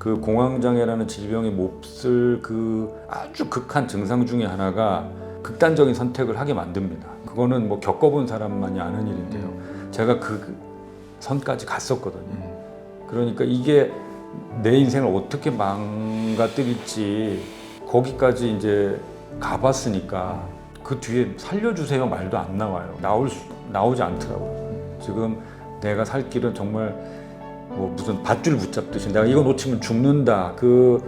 그 공황장애라는 질병에 몹쓸 그 아주 극한 증상 중에 하나가 극단적인 선택을 하게 만듭니다. 그거는 뭐 겪어본 사람만이 아는 일인데요. 제가 그 선까지 갔었거든요. 그러니까 이게 내 인생을 어떻게 망가뜨릴지 거기까지 이제 가봤으니까 그 뒤에 살려주세요 말도 안 나와요. 나오지 않더라고요. 지금 내가 살 길은 정말 뭐 무슨 밧줄 붙잡듯이 내가 이거 놓치면 죽는다. 그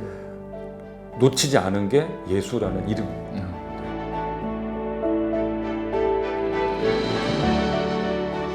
놓치지 않은 게 예수라는 이름입니다.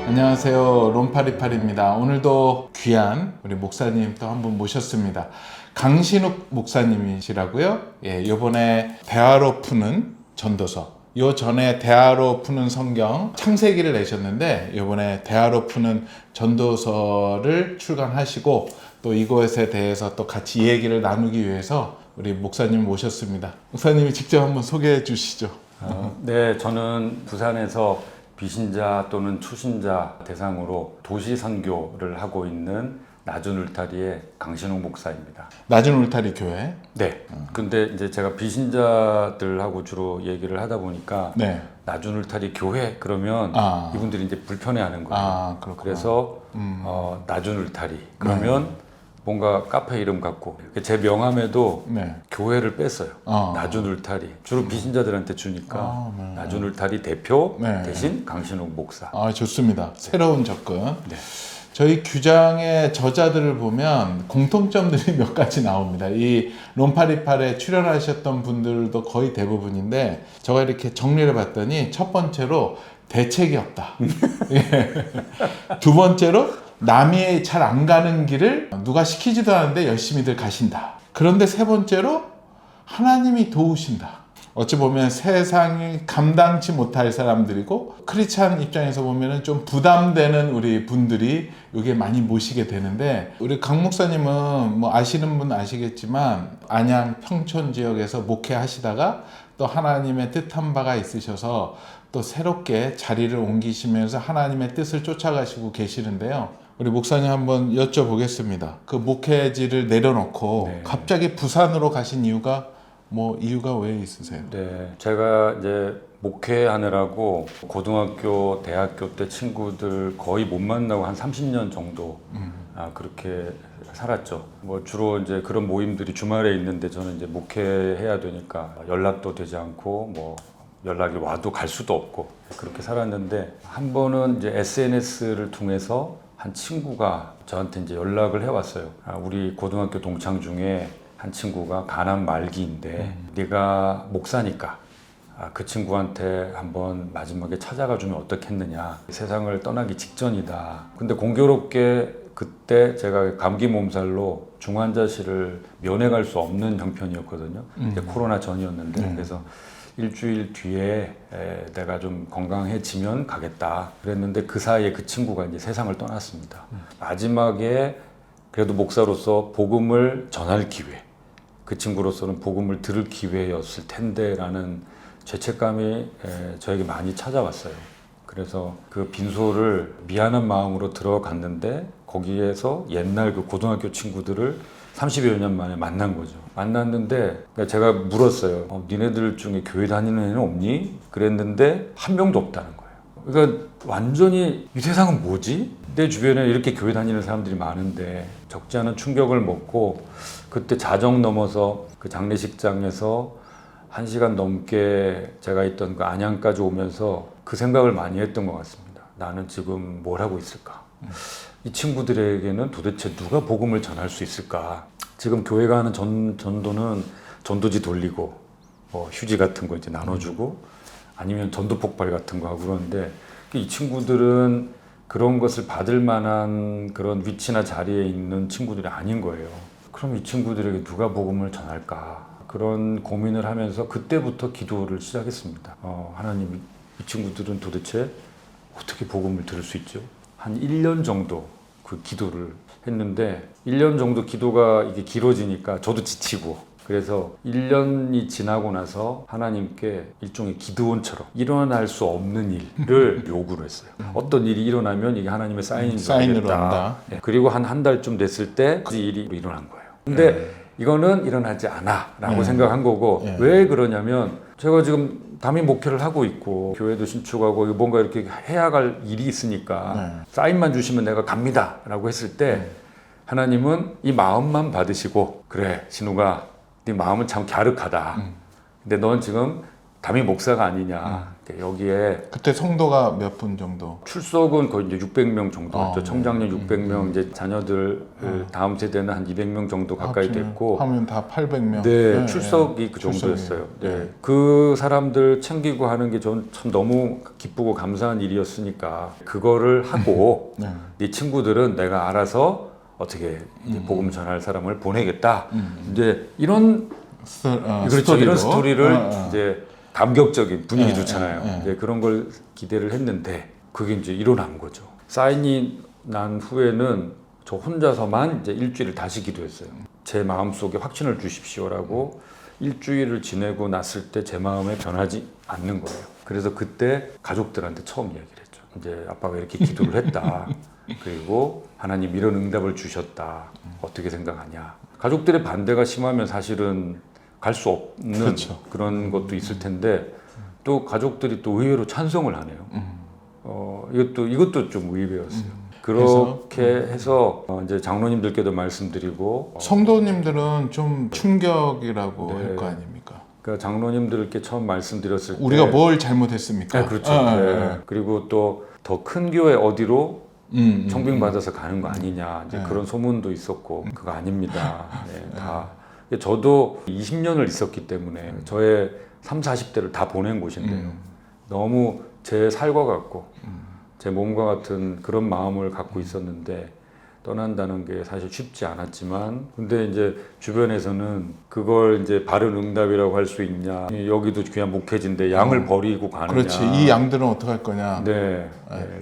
안녕하세요, 롬파리팔입니다. 오늘도 귀한 우리 목사님 또 한 분 모셨습니다. 강신욱 목사님이시라고요. 예, 이번에 대화로 푸는 전도서, 요 전에 대화로 푸는 성경 창세기를 내셨는데 이번에 대화로 푸는 전도서를 출간하시고 또 이것에 대해서 또 같이 얘기를 나누기 위해서 우리 목사님 모셨습니다. 목사님이 직접 한번 소개해 주시죠. 네, 저는 부산에서 비신자 또는 초신자 대상으로 도시 선교를 하고 있는 낮은 울타리의 강신욱 목사입니다. 낮은 울타리 교회. 네. 근데 이제 제가 비신자들하고 주로 얘기를 하다 보니까 네. 낮은 울타리 교회 그러면 이분들이 이제 불편해하는 거예요. 그렇구나. 그래서 낮은 울타리 그러면 뭔가 카페 이름 같고 제 명함에도 네. 교회를 뺐어요. 낮은 울타리 주로 비신자들한테 주니까 네. 낮은 울타리 대표 네. 대신 강신욱 목사. 좋습니다. 새로운 접근. 네. 저희 규장의 저자들을 보면 공통점들이 몇 가지 나옵니다. 이 롬파리팔에 출연하셨던 분들도 거의 대부분인데 제가 이렇게 정리를 봤더니 첫 번째로 대책이 없다. 두 번째로 남이 잘 안 가는 길을 누가 시키지도 않는데 열심히들 가신다. 그런데 세 번째로 하나님이 도우신다. 어찌 보면 세상이 감당치 못할 사람들이고 크리스찬 입장에서 보면 좀 부담되는 우리 분들이 여기에 많이 모시게 되는데 우리 강 목사님은 뭐 아시는 분 아시겠지만 안양 평촌 지역에서 목회하시다가 또 하나님의 뜻한 바가 있으셔서 또 새롭게 자리를 옮기시면서 하나님의 뜻을 쫓아가시고 계시는데요. 우리 목사님 한번 여쭤보겠습니다. 그 목회지를 내려놓고 네. 갑자기 부산으로 가신 이유가 왜 있으세요? 네, 제가 이제 목회하느라고 고등학교, 대학교 때 친구들 거의 못 만나고 한 30년 정도 그렇게 살았죠. 뭐 주로 이제 그런 모임들이 주말에 있는데 저는 이제 목회해야 되니까 연락도 되지 않고 뭐 연락이 와도 갈 수도 없고 그렇게 살았는데 한 번은 이제 SNS를 통해서 한 친구가 저한테 이제 연락을 해왔어요. 우리 고등학교 동창 중에 한 친구가 가난 말기인데 네가 목사니까 그 친구한테 한번 마지막에 찾아가 주면 어떻겠느냐. 세상을 떠나기 직전이다. 근데 공교롭게 그때 제가 감기 몸살로 중환자실을 면회 갈 수 없는 형편이었거든요. 이제 코로나 전이었는데 그래서 일주일 뒤에 내가 좀 건강해지면 가겠다 그랬는데 그 사이에 그 친구가 이제 세상을 떠났습니다. 마지막에 그래도 목사로서 복음을 전할 기회, 그 친구로서는 복음을 들을 기회였을 텐데 라는 죄책감이 저에게 많이 찾아왔어요. 그래서 그 빈소를 미안한 마음으로 들어갔는데 거기에서 옛날 그 고등학교 친구들을 30여 년 만에 만난 거죠. 만났는데 제가 물었어요. 니네들 중에 교회 다니는 애는 없니? 그랬는데 한 명도 없다는 거예요. 그러니까 완전히 이 세상은 뭐지? 내 주변에 이렇게 교회 다니는 사람들이 많은데 적지 않은 충격을 먹고 그때 자정 넘어서 그 장례식장에서 1시간 넘게 제가 있던 그 안양까지 오면서 그 생각을 많이 했던 것 같습니다. 나는 지금 뭘 하고 있을까? 이 친구들에게는 도대체 누가 복음을 전할 수 있을까? 지금 교회가 하는 전도는 전도지 돌리고 뭐 휴지 같은 거 이제 나눠주고 아니면 전도 폭발 같은 거 하고 그러는데 이 친구들은 그런 것을 받을 만한 그런 위치나 자리에 있는 친구들이 아닌 거예요. 그럼 이 친구들에게 누가 복음을 전할까? 그런 고민을 하면서 그때부터 기도를 시작했습니다. 하나님, 이 친구들은 도대체 어떻게 복음을 들을 수 있죠? 한 1년 정도 그 기도를 했는데 1년 정도 기도가 이게 길어지니까 저도 지치고 그래서 1년이 지나고 나서 하나님께 일종의 기드온처럼 일어날 수 없는 일을 요구를 했어요. 어떤 일이 일어나면 이게 하나님의 사인인 줄 사인으로 알겠다. 한다. 네. 그리고 한 달쯤 됐을 때 그 일이 일어난 거예요. 근데 이거는 일어나지 않아라고 네. 생각한 거고 네. 왜 그러냐면 제가 지금 담임 목회를 하고 있고 교회도 신축하고 뭔가 이렇게 해야 할 일이 있으니까 네. 사인만 주시면 내가 갑니다라고 했을 때 하나님은 이 마음만 받으시고 그래 진우가 네 마음은 참 갸륵하다. 근데 넌 지금 담임 목사가 아니냐. 여기에 그때 성도가 몇 분 정도? 출석은 거의 이제 600명 정도였죠. 네. 청장년 600명, 이제 자녀들 다음 세대는 한 200명 정도 가까이 됐고, 하면 다 800명. 네, 출석이 그 정도였어요. 네, 그 사람들 챙기고 하는 게 전 참 너무 기쁘고 감사한 일이었으니까 그거를 하고 네 친구들은 내가 알아서 어떻게 이제 복음 전할 사람을 보내겠다. 이제 이런 그렇죠. 스토리로. 이런 스토리를 이제 감격적인 분위기 네, 좋잖아요. 네, 네. 이제 그런 걸 기대를 했는데 그게 이제 일어난 거죠. 사인이 난 후에는 저 혼자서만 이제 일주일을 다시 기도했어요. 제 마음속에 확신을 주십시오라고 일주일을 지내고 났을 때 제 마음에 변하지 않는 거예요. 그래서 그때 가족들한테 처음 이야기를 했죠. 이제 아빠가 이렇게 기도를 했다. 그리고 하나님 이런 응답을 주셨다. 어떻게 생각하냐. 가족들의 반대가 심하면 사실은 갈 수 없는 그렇죠. 그런 것도 있을 텐데 또 가족들이 또 의외로 찬성을 하네요. 이것도 좀 의외였어요. 그렇게 해서 이제 장로님들께도 말씀드리고 성도님들은 좀 충격이라고 네. 할 거 아닙니까? 그러니까 장로님들께 처음 말씀드렸을 때 우리가 뭘 잘못했습니까? 네, 그렇죠. 네. 그리고 또 더 큰 교회 어디로 청빙받아서 가는 거 아니냐 이제 그런 소문도 있었고 그거 아닙니다. 네, 다 저도 20년을 있었기 때문에 저의 3, 40대를 다 보낸 곳인데요. 너무 제 살과 같고 제 몸과 같은 그런 마음을 갖고 있었는데 떠난다는 게 사실 쉽지 않았지만 근데 이제 주변에서는 그걸 이제 바른 응답이라고 할 수 있냐 여기도 귀한 목회지인데 양을 버리고 가느냐 그렇지. 이 양들은 어떡할 거냐? 네,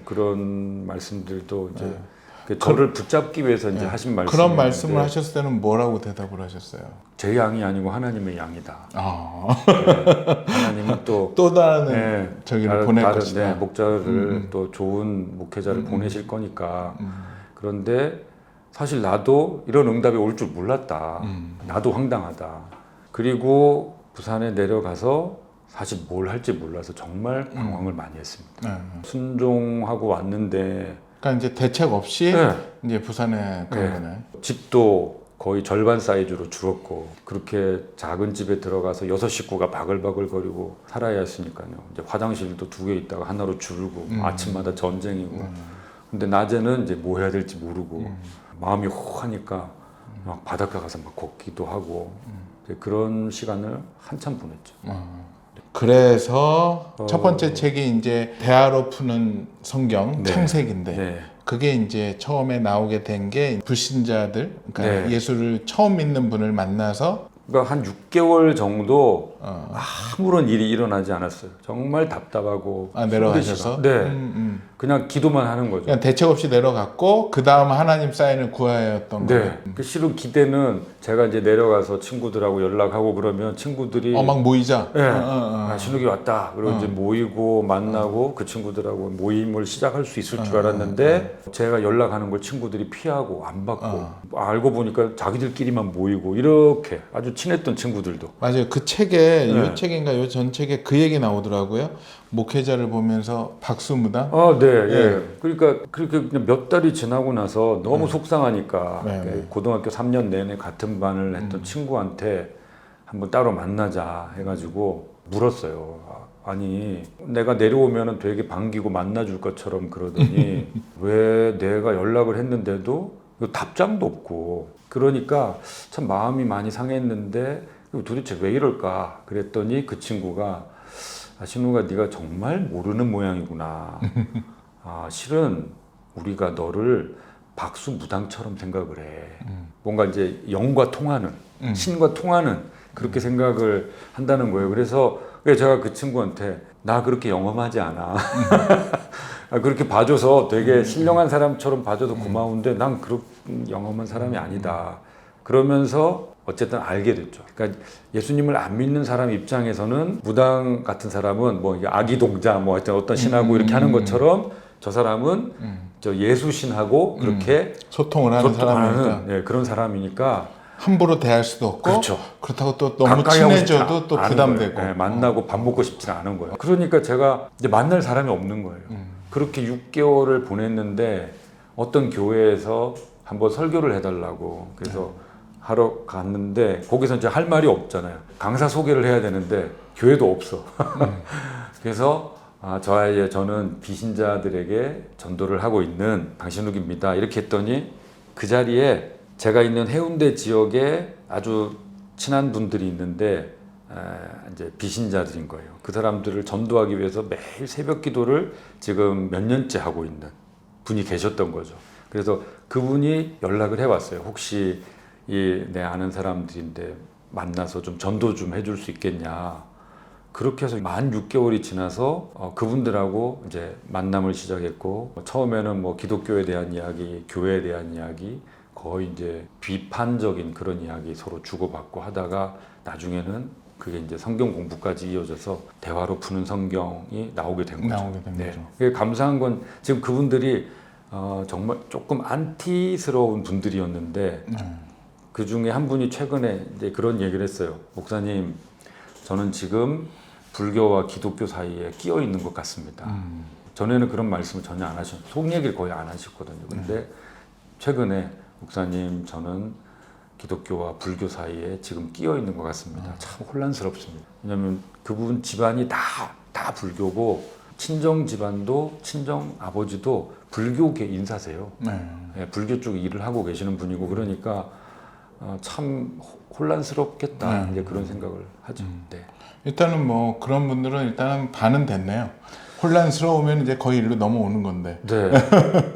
그런 말씀들도 이제 저를 붙잡기 위해서 이제 하신 말씀 그런 말씀을 하셨을 때는 뭐라고 대답을 하셨어요? 제 양이 아니고 하나님의 양이다. 아, 네, 하나님은 또 또 다른 네, 저기를 보낼 다른, 것이다. 네, 목자를 또 좋은 목회자를 보내실 거니까 그런데 사실 나도 이런 응답이 올 줄 몰랐다. 나도 황당하다. 그리고 부산에 내려가서 사실 뭘 할지 몰라서 정말 방황을 많이 했습니다. 네. 순종하고 왔는데 그러니까 이제 대책 없이 네. 이제 부산에 간 네. 거네. 집도 거의 절반 사이즈로 줄었고 그렇게 작은 집에 들어가서 6식구가 바글바글거리고 살아야 했으니까요. 이제 화장실도 2개 있다가 하나로 줄고 아침마다 전쟁이고 근데 낮에는 이제 뭐 해야 될지 모르고 마음이 호하니까 막 바닷가 가서 막 걷기도 하고 이제 그런 시간을 한참 보냈죠. 그래서 첫 번째 책이 이제 대화로 푸는 성경 네. 창세기인데 네. 그게 이제 처음에 나오게 된 게 불신자들, 그러니까 네. 예수를 처음 믿는 분을 만나서 그러니까 한 6개월 정도 아무런 일이 일어나지 않았어요. 정말 답답하고 내려가셔서 힘든 시간. 네, 그냥 기도만 하는 거죠. 그냥 대책 없이 내려갔고 그 다음 하나님 사인을 구하였던 거예요. 네, 그 실은 기대는 제가 이제 내려가서 친구들하고 연락하고 그러면 친구들이 막 모이자. 네, 신욱이 왔다. 그리고 이제 모이고 만나고 그 친구들하고 모임을 시작할 수 있을 줄 알았는데 제가 연락하는 걸 친구들이 피하고 안 받고 알고 보니까 자기들끼리만 모이고 이렇게 아주 친했던 친구들도 맞아요. 그 책에 네. 이 책인가 요 전 책에 그 얘기 나오더라고요. 목회자를 보면서 박수무당. 네, 예. 예. 그러니까 그렇게 그냥 몇 달이 지나고 나서 너무 속상하니까 네, 네. 고등학교 3년 내내 같은 반을 했던 친구한테 한번 따로 만나자 해가지고 물었어요. 아니 내가 내려오면은 되게 반기고 만나줄 것처럼 그러더니 왜 내가 연락을 했는데도 답장도 없고 그러니까 참 마음이 많이 상했는데 도대체 왜 이럴까 그랬더니 그 친구가 신우가 네가 정말 모르는 모양이구나. 실은 우리가 너를 박수무당처럼 생각을 해. 뭔가 이제 영과 통하는, 신과 통하는 그렇게 생각을 한다는 거예요. 그래서 제가 그 친구한테 나 그렇게 영험하지 않아. 그렇게 봐줘서 되게 신령한 사람처럼 봐줘도 고마운데 난 그렇게 영험한 사람이 아니다. 그러면서 어쨌든 알게 됐죠. 그러니까 예수님을 안 믿는 사람 입장에서는 무당 같은 사람은 뭐 아기 동자 뭐 하여튼 어떤 신하고 이렇게 하는 것처럼 저 사람은 저 예수 신하고 그렇게 소통을 하는 사람이니까. 네, 그런 사람이니까 함부로 대할 수도 없고 그렇죠. 그렇다고 또 너무 가까이 하고 친해져도 싶지 또 않은 부담되고 거예요. 네, 만나고 밥 먹고 싶지는 않은 거예요. 그러니까 제가 이제 만날 사람이 없는 거예요. 그렇게 6개월을 보냈는데 어떤 교회에서 한번 설교를 해달라고 그래서 하러 갔는데 거기서 이제 할 말이 없잖아요. 강사 소개를 해야 되는데 교회도 없어. 그래서 저는 비신자들에게 전도를 하고 있는 강신욱입니다. 이렇게 했더니 그 자리에 제가 있는 해운대 지역에 아주 친한 분들이 있는데 이제 비신자들인 거예요. 그 사람들을 전도하기 위해서 매일 새벽 기도를 지금 몇 년째 하고 있는 분이 계셨던 거죠. 그래서 그분이 연락을 해왔어요. 혹시 내 아는 사람들인데 만나서 좀 전도 좀 해줄 수 있겠냐. 그렇게 해서 만 6개월이 지나서 그분들하고 이제 만남을 시작했고 처음에는 뭐 기독교에 대한 이야기, 교회에 대한 이야기 거의 이제 비판적인 그런 이야기 서로 주고받고 하다가 나중에는 그게 이제 성경 공부까지 이어져서 대화로 푸는 성경이 나오게 된 거죠. 나오게 된 거죠. 그게 감사한 건 지금 그분들이 정말 조금 안티스러운 분들이었는데 그 중에 한 분이 최근에 이제 그런 얘기를 했어요. 목사님, 저는 지금 불교와 기독교 사이에 끼어 있는 것 같습니다. 전에는 그런 말씀을 전혀 안 하셨어요. 속 얘기를 거의 안 하셨거든요. 근데 최근에 목사님, 저는 기독교와 불교 사이에 지금 끼어 있는 것 같습니다. 참 혼란스럽습니다. 왜냐하면 그분 집안이 다 불교고 친정 집안도 친정 아버지도 불교계 인사세요. 네, 불교 쪽에 일을 하고 계시는 분이고 그러니까 참 혼란스럽겠다 이제 그런 생각을 하죠. 네. 일단은 뭐 그런 분들은 일단은 반은 됐네요. 혼란스러우면 이제 거의 일로 넘어오는 건데. 네.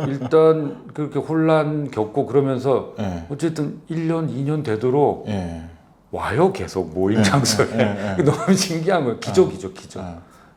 일단 그렇게 혼란 겪고 그러면서 네. 어쨌든 1년, 2년 되도록 예. 와요. 계속 모임 장소에. 너무 신기한 거예요. 기적이죠, 기적.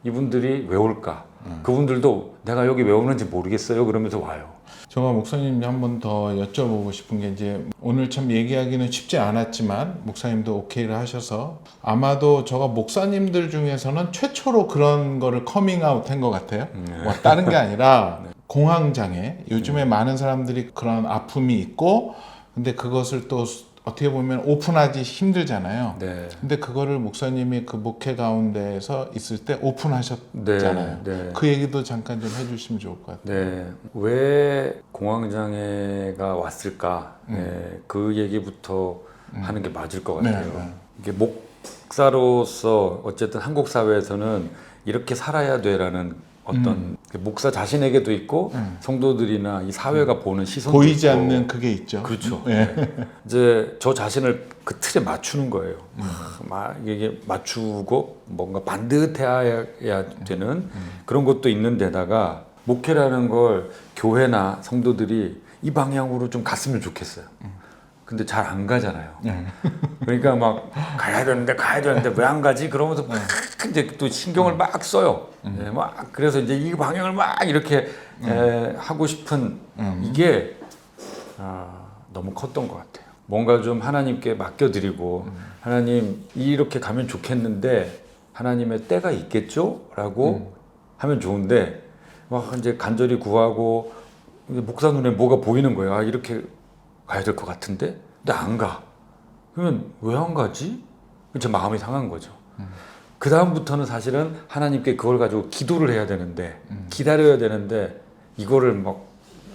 이분들이 왜 올까? 그분들도 내가 여기 왜 오는지 모르겠어요. 그러면서 와요. 제가 목사님 한 번 더 여쭤보고 싶은 게 이제 오늘 참 얘기하기는 쉽지 않았지만 목사님도 오케이를 하셔서 아마도 제가 목사님들 중에서는 최초로 그런 거를 커밍아웃 한 것 같아요. 뭐 다른 게 아니라 공황장애. 요즘에 많은 사람들이 그런 아픔이 있고 근데 그것을 또 어떻게 보면 오픈하기 힘들잖아요. 네. 근데 그거를 목사님이 그 목회 가운데에서 있을 때 오픈하셨잖아요. 네. 그 얘기도 잠깐 좀 해주시면 좋을 것 같아요. 네. 왜 공황장애가 왔을까? 네. 그 얘기부터 하는 게 맞을 것 같아요. 네. 이게 목사로서 어쨌든 한국 사회에서는 이렇게 살아야 돼라는 어떤 목사 자신에게도 있고 성도들이나 이 사회가 보는 시선도 보이지 있고. 않는 그게 있죠. 그렇죠. 네. 이제 저 자신을 그 틀에 맞추는 거예요. 막 이게 맞추고 뭔가 반듯해야 되는 그런 것도 있는 데다가 목회라는 걸 교회나 성도들이 이 방향으로 좀 갔으면 좋겠어요. 근데 잘 안 가잖아요. 그러니까 막 가야 되는데 왜 안 가지? 그러면서 막 이제 또 신경을 막 써요. 네, 막 그래서 이제 이 방향을 막 이렇게 하고 싶은 이게 너무 컸던 것 같아요. 뭔가 좀 하나님께 맡겨드리고 하나님 이렇게 가면 좋겠는데 하나님의 때가 있겠죠? 라고 하면 좋은데 막 이제 간절히 구하고 목사 눈에 뭐가 보이는 거예요. 이렇게 가야 될 것 같은데 근데 안 가. 그러면 왜 안 가지? 제 마음이 상한 거죠. 그 다음부터는 사실은 하나님께 그걸 가지고 기도를 해야 되는데 기다려야 되는데 이거를 막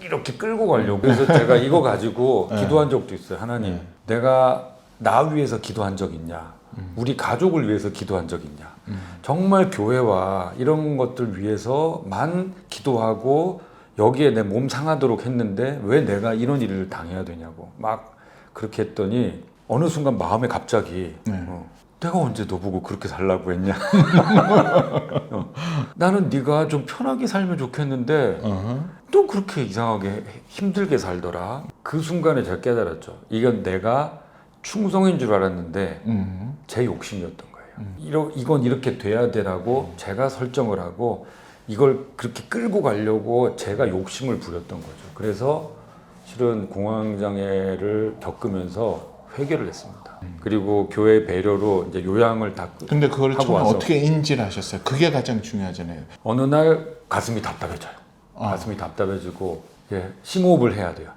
이렇게 끌고 가려고 그래서 제가 이거 가지고 기도한 적도 있어요. 하나님 내가 나 위해서 기도한 적 있냐? 우리 가족을 위해서 기도한 적 있냐? 정말 교회와 이런 것들 위해서만 기도하고 여기에 내 몸 상하도록 했는데 왜 내가 이런 일을 당해야 되냐고 막 그렇게 했더니 어느 순간 마음에 갑자기 내가 언제 너보고 그렇게 살라고 했냐. 나는 네가 좀 편하게 살면 좋겠는데 또 그렇게 이상하게 힘들게 살더라. 그 순간에 제가 깨달았죠. 이건 내가 충성인 줄 알았는데 제 욕심이었던 거예요. 이건 이렇게 돼야 되라고 제가 설정을 하고 이걸 그렇게 끌고 가려고 제가 욕심을 부렸던 거죠. 그래서 실은 공황장애를 겪으면서 회개를 했습니다. 그리고 교회 배려로 이제 요양을 다 근데 그걸 하고 처음에 와서 어떻게 인지를 하셨어요? 그게 가장 중요하잖아요. 어느 날 가슴이 답답해져요. 가슴이 답답해지고 심호흡을 해야 돼요.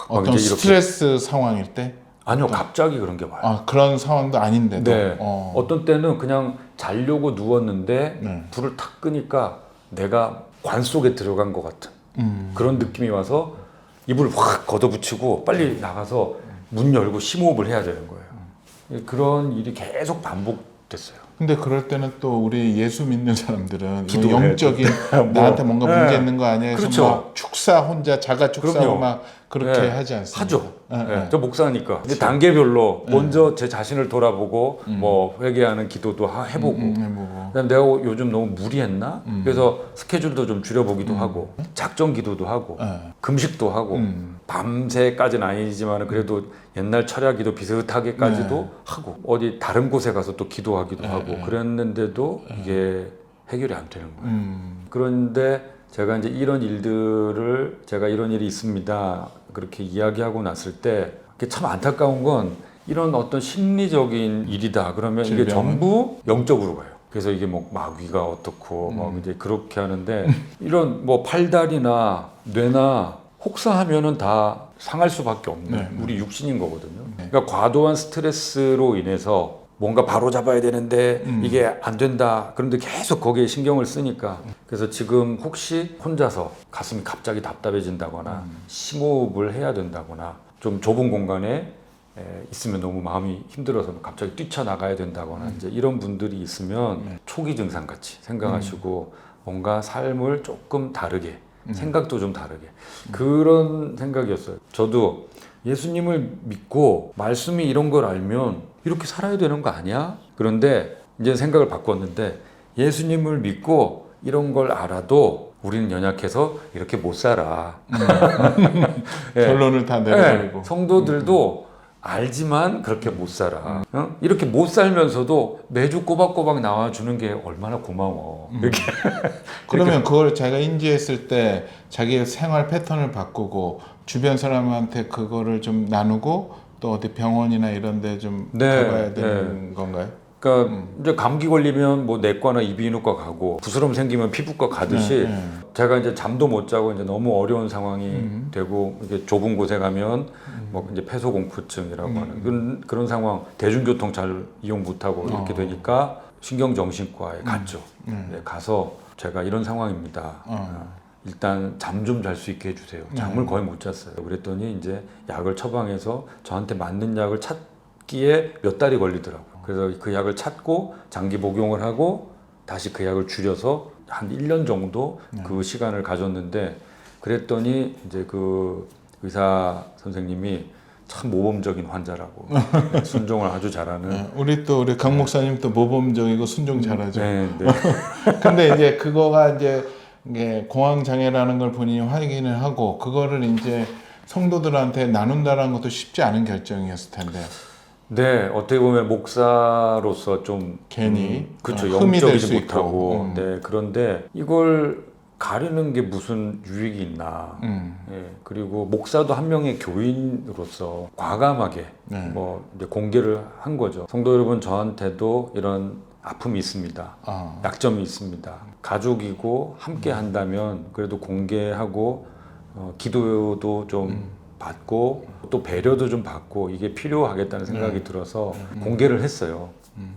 막 어떤 이제 이렇게 스트레스 상황일 때? 아니요 갑자기 그런 게 와요. 아 그런 상황도 아닌데도. 네. 어떤 때는 그냥 자려고 누웠는데 네. 불을 탁 끄니까 내가 관 속에 들어간 것 같은 그런 느낌이 와서 이불 확 걷어붙이고 빨리 나가서 문 열고 심호흡을 해야 되는 거예요. 그런 일이 계속 반복됐어요. 근데 그럴 때는 또 우리 예수 믿는 사람들은 기도해. 영적인 나한테 뭔가 문제 있는 거 아니야? 해서 그렇죠. 막 축사 혼자 자가 축사하고 그럼요. 막 그렇게 네. 하지 않습니까? 하죠. 네, 네. 네. 저 목사니까. 근데 단계별로 먼저 제 자신을 돌아보고 뭐 회개하는 기도도 해보고 해보고. 그다음에 내가 요즘 너무 무리했나? 그래서 스케줄도 좀 줄여보기도 하고 작정 기도도 하고 네. 금식도 하고 밤새까지는 아니지만 그래도 옛날 철야기도 비슷하게까지도 하고 어디 다른 곳에 가서 또 기도하기도 하고 그랬는데도 이게 해결이 안 되는 거예요. 그런데 제가 이제 이런 일들을 제가 이런 일이 있습니다 그렇게 이야기하고 났을 때 참 안타까운 건 이런 어떤 심리적인 일이다 그러면 이게 질병은? 전부 영적으로 가요. 그래서 이게 뭐 마귀가 어떻고 막 이제 그렇게 하는데 이런 뭐 팔다리나 뇌나 혹사하면은 다 상할 수밖에 없는 네. 우리 육신인 거거든요. 그러니까 과도한 스트레스로 인해서 뭔가 바로 잡아야 되는데 이게 안 된다. 그런데 계속 거기에 신경을 쓰니까 그래서 지금 혹시 혼자서 가슴이 갑자기 답답해진다거나 심호흡을 해야 된다거나 좀 좁은 공간에 있으면 너무 마음이 힘들어서 갑자기 뛰쳐나가야 된다거나 이제 이런 분들이 있으면 초기 증상 같이 생각하시고 뭔가 삶을 조금 다르게 생각도 좀 다르게 그런 생각이었어요. 저도 예수님을 믿고 말씀이 이런 걸 알면 이렇게 살아야 되는 거 아니야? 그런데 이제 생각을 바꿨는데 예수님을 믿고 이런 걸 알아도 우리는 연약해서 이렇게 못 살아. 예. 결론을 다 내려버리고. 네, 성도들도 알지만 그렇게 못 살아. 이렇게 못 살면서도 매주 꼬박꼬박 나와주는 게 얼마나 고마워. 이렇게. 그러면 그걸 자기가 인지했을 때 자기의 생활 패턴을 바꾸고 주변 사람한테 그거를 좀 나누고 또 어디 병원이나 이런 데 좀 네, 가봐야 되는 건가요? 그러니까 이제 감기 걸리면 뭐 내과나 이비인후과 가고 부스럼 생기면 피부과 가듯이 제가 이제 잠도 못 자고 이제 너무 어려운 상황이 되고 이게 좁은 곳에 가면 뭐 이제 폐소공포증이라고 하는 그런 상황 대중교통 잘 이용 못하고 이렇게 되니까 신경정신과에 갔죠. 네, 가서 제가 이런 상황입니다. 일단 잠 좀 잘 수 있게 해주세요. 잠을 거의 못 잤어요. 그랬더니 이제 약을 처방해서 저한테 맞는 약을 찾기에 몇 달이 걸리더라고요. 그래서 그 약을 찾고 장기 복용을 하고 다시 그 약을 줄여서 한 1년 정도 그 시간을 가졌는데 그랬더니 이제 그 의사 선생님이 참 모범적인 환자라고 순종을 아주 잘하는 우리 강 목사님 또 모범적이고 순종 잘하죠. 네, 네. 근데 이제 그거가 이제 이게 공황 장애라는 걸 본인이 확인을 하고 그거를 이제 성도들한테 나눈다라는 것도 쉽지 않은 결정이었을 텐데. 네, 어떻게 보면 목사로서 좀 괜히 그렇죠. 흠이 될 수 영적이지 있고. 못하고 네, 그런데 이걸 가리는 게 무슨 유익이 있나. 예, 그리고 목사도 한 명의 교인으로서 과감하게 뭐 이제 공개를 한 거죠. 성도 여러분, 저한테도 이런 아픔이 있습니다. 약점이 있습니다. 가족이고 함께 한다면 그래도 공개하고 기도도 좀 받고 또 배려도 좀 받고 이게 필요하겠다는 생각이 들어서 공개를 했어요.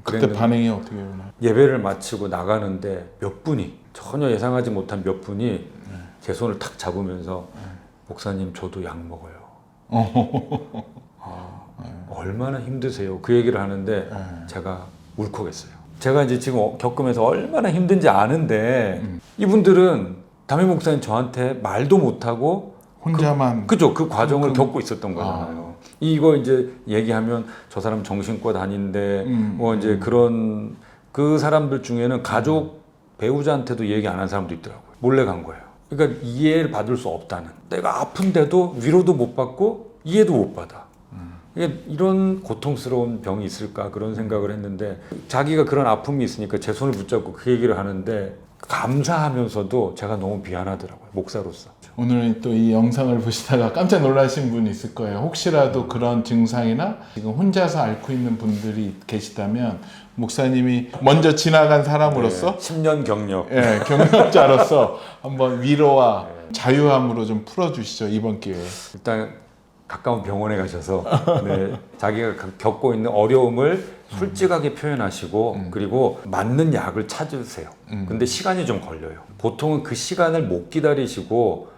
그때 그랬는데 반응이 어떻게 오나요? 예배를 마치고 나가는데 몇 분이 전혀 예상하지 못한 몇 분이 제 손을 탁 잡으면서 목사님 저도 약 먹어요. 얼마나 힘드세요? 그 얘기를 하는데 제가 울컥했어요. 제가 이제 지금 겪으면서 얼마나 힘든지 아는데 이분들은 담임 목사님 저한테 말도 못하고 혼자만 그죠? 그 과정을 겪고 있었던 거잖아요. 이거 이제 얘기하면 저 사람 정신과 다닌데 뭐 이제 그런 그 사람들 중에는 가족 배우자한테도 얘기 안 한 사람도 있더라고요. 몰래 간 거예요. 그러니까 이해를 받을 수 없다는. 내가 아픈데도 위로도 못 받고 이해도 못 받아. 이게 이런 고통스러운 병이 있을까 그런 생각을 했는데 자기가 그런 아픔이 있으니까 제 손을 붙잡고 그 얘기를 하는데 감사하면서도 제가 너무 미안하더라고요. 목사로서. 오늘 또 이 영상을 보시다가 깜짝 놀라신 분이 있을 거예요. 혹시라도 그런 증상이나 지금 혼자서 앓고 있는 분들이 계시다면 목사님이 먼저 지나간 사람으로서 10년 경력. 경력자로서 한번 위로와 자유함으로 좀 풀어주시죠, 이번 기회에. 일단 가까운 병원에 가셔서 네, 자기가 겪고 있는 어려움을 솔직하게 표현하시고 그리고 맞는 약을 찾으세요. 근데 시간이 좀 걸려요. 보통은 그 시간을 못 기다리시고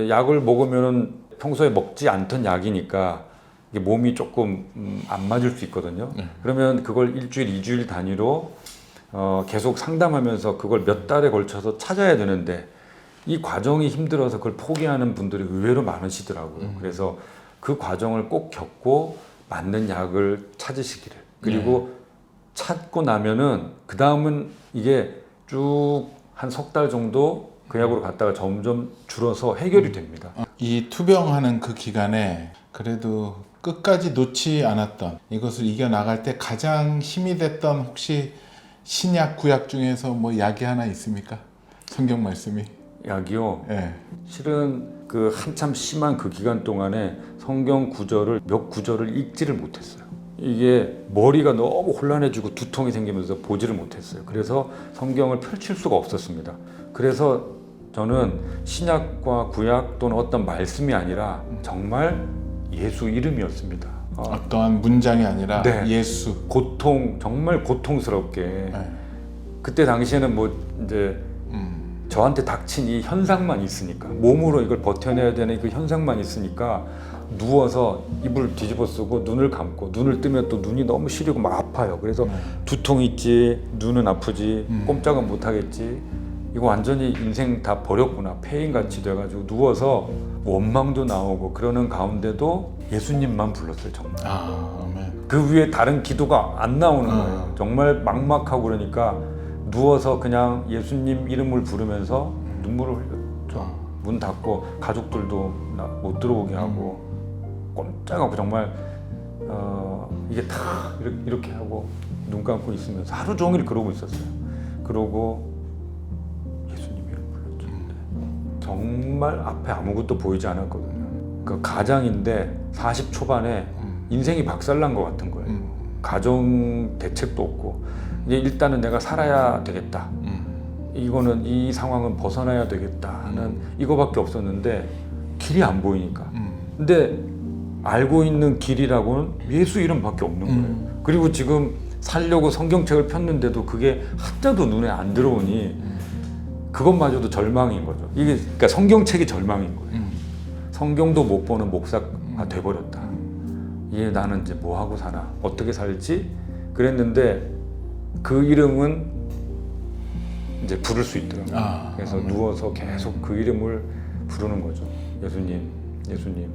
약을 먹으면은 평소에 먹지 않던 약이니까 이게 몸이 조금 안 맞을 수 있거든요. 그러면 그걸 일주일, 2주일 단위로 계속 상담하면서 그걸 몇 달에 걸쳐서 찾아야 되는데 이 과정이 힘들어서 그걸 포기하는 분들이 의외로 많으시더라고요. 그래서 그 과정을 꼭 겪고 맞는 약을 찾으시기를. 그리고 찾고 나면은 그 다음은 이게 쭉 한 석 달 정도 그 약으로 갔다가 점점 줄어서 해결이 됩니다. 이 투병하는 그 기간에 그래도 끝까지 놓지 않았던 이것을 이겨나갈 때 가장 힘이 됐던 혹시 신약 구약 중에서 뭐 약이 하나 있습니까? 성경 말씀이. 약이요. 예. 실은 그 한참 심한 그 기간 동안에 성경 구절을 몇 구절을 읽지를 못했어요. 이게 머리가 너무 혼란해지고 두통이 생기면서 보지를 못했어요. 그래서 성경을 펼칠 수가 없었습니다. 그래서 저는 신약과 구약 또는 어떤 말씀이 아니라 정말 예수 이름이었습니다. 어떠한 문장이 아니라 네. 예수. 정말 고통스럽게 네. 그때 당시에는 뭐 이제 저한테 닥친 이 현상만 있으니까 몸으로 이걸 버텨내야 되는 그 현상만 있으니까 누워서 이불 뒤집어 쓰고 눈을 감고 눈을 뜨면 또 눈이 너무 시리고 막 아파요. 그래서 두통이 있지, 눈은 아프지, 꼼짝은 못 하겠지. 이거 완전히 인생 다 버렸구나, 폐인같이 돼가지고 누워서 원망도 나오고 그러는 가운데도 예수님만 불렀어요. 정말 아멘. 그 위에 다른 기도가 안 나오는 거예요. 정말 막막하고 그러니까 누워서 그냥 예수님 이름을 부르면서 눈물을 흘렸죠. 문 닫고 가족들도 못 들어오게 하고 꼼짝하고 정말 이게 다 이렇게 하고 눈 감고 있으면서 하루 종일 그러고 있었어요. 그러고 예수님 이름 불렀죠. 정말 앞에 아무것도 보이지 않았거든요. 그 가장인데 40 초반에 인생이 박살난 것 같은 거예요. 가정 대책도 없고 이제 일단은 내가 살아야 되겠다. 이거는 이 상황은 벗어나야 되겠다 하는 이거밖에 없었는데 길이 안 보이니까. 근데 알고 있는 길이라고는 예수 이름밖에 없는 거예요. 그리고 지금 살려고 성경책을 폈는데도 그게 하나도 눈에 안 들어오니 그것마저도 절망인 거죠. 이게 그러니까 성경책이 절망인 거예요. 성경도 못 보는 목사가 돼버렸다. 이게 나는 이제 뭐 하고 사나, 어떻게 살지? 그랬는데 그 이름은 이제 부를 수 있더라고요. 그래서 누워서 계속 그 이름을 부르는 거죠. 예수님, 예수님.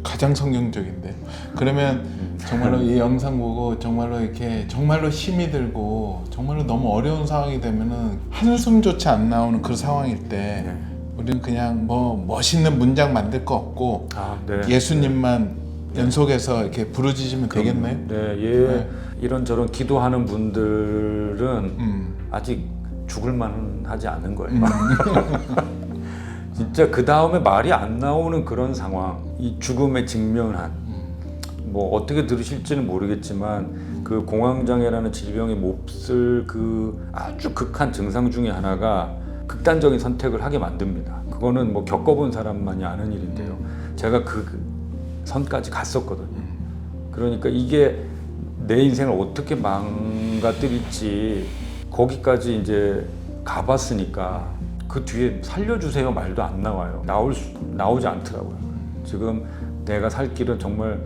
가장 성경적인데. 그러면 정말로 이 영상 보고 정말로 이렇게 정말로 힘이 들고 정말로 너무 어려운 상황이 되면은 한숨조차 안 나오는 그 상황일 때 우리는 그냥 뭐 멋있는 문장 만들 거 없고 네. 예수님만 연속해서 이렇게 부르짖으면 되겠네요. 네, 이런저런 기도하는 분들은 아직 죽을만 하지 않은 거예요. 진짜 그 다음에 말이 안 나오는 그런 상황, 이 죽음에 직면한, 뭐 어떻게 들으실지는 모르겠지만 그 공황장애라는 질병에 몹쓸 그 아주 극한 증상 중에 하나가 극단적인 선택을 하게 만듭니다. 그거는 뭐 겪어본 사람만이 아는 일인데요. 제가 그 선까지 갔었거든요. 그러니까 이게 내 인생을 어떻게 망가뜨릴지 거기까지 이제 가봤으니까 그 뒤에 살려주세요 말도 안 나와요. 나오지 않더라고요. 지금 내가 살 길은 정말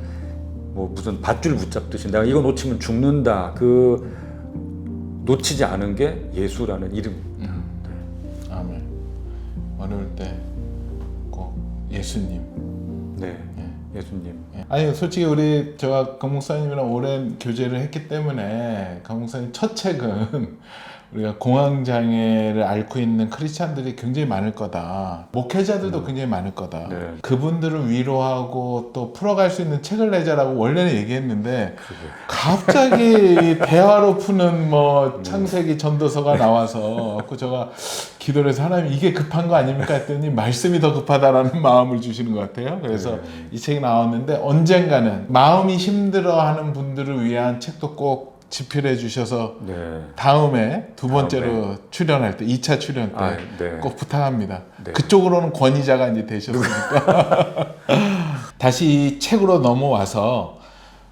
뭐 무슨 밧줄 붙잡듯이 내가 이거 놓치면 죽는다. 그 놓치지 않은 게 예수라는 이름. 아멘. 어려울 때 꼭 예수님. 네, 예수님. 아니 솔직히 우리 저와 강 목사님이랑 오랜 교제를 했기 때문에 강 목사님 첫 책은 우리가 공황장애를 앓고 있는 크리스찬들이 굉장히 많을 거다. 목회자들도 굉장히 많을 거다. 네. 그분들을 위로하고 또 풀어갈 수 있는 책을 내자라고 원래는 얘기했는데 갑자기 대화로 푸는 뭐 창세기 전도서가 나와서 그 제가 기도를 해서 하나님 이게 급한 거 아닙니까 했더니 말씀이 더 급하다라는 마음을 주시는 것 같아요. 그래서 이 책이 나왔는데 언젠가는 마음이 힘들어하는 분들을 위한 책도 꼭 집필해 주셔서 다음에 두 번째로 출연할 때 2차 출연 때 꼭 부탁합니다. 그쪽으로는 권위자가 이제 되셨으니까 다시 이 책으로 넘어와서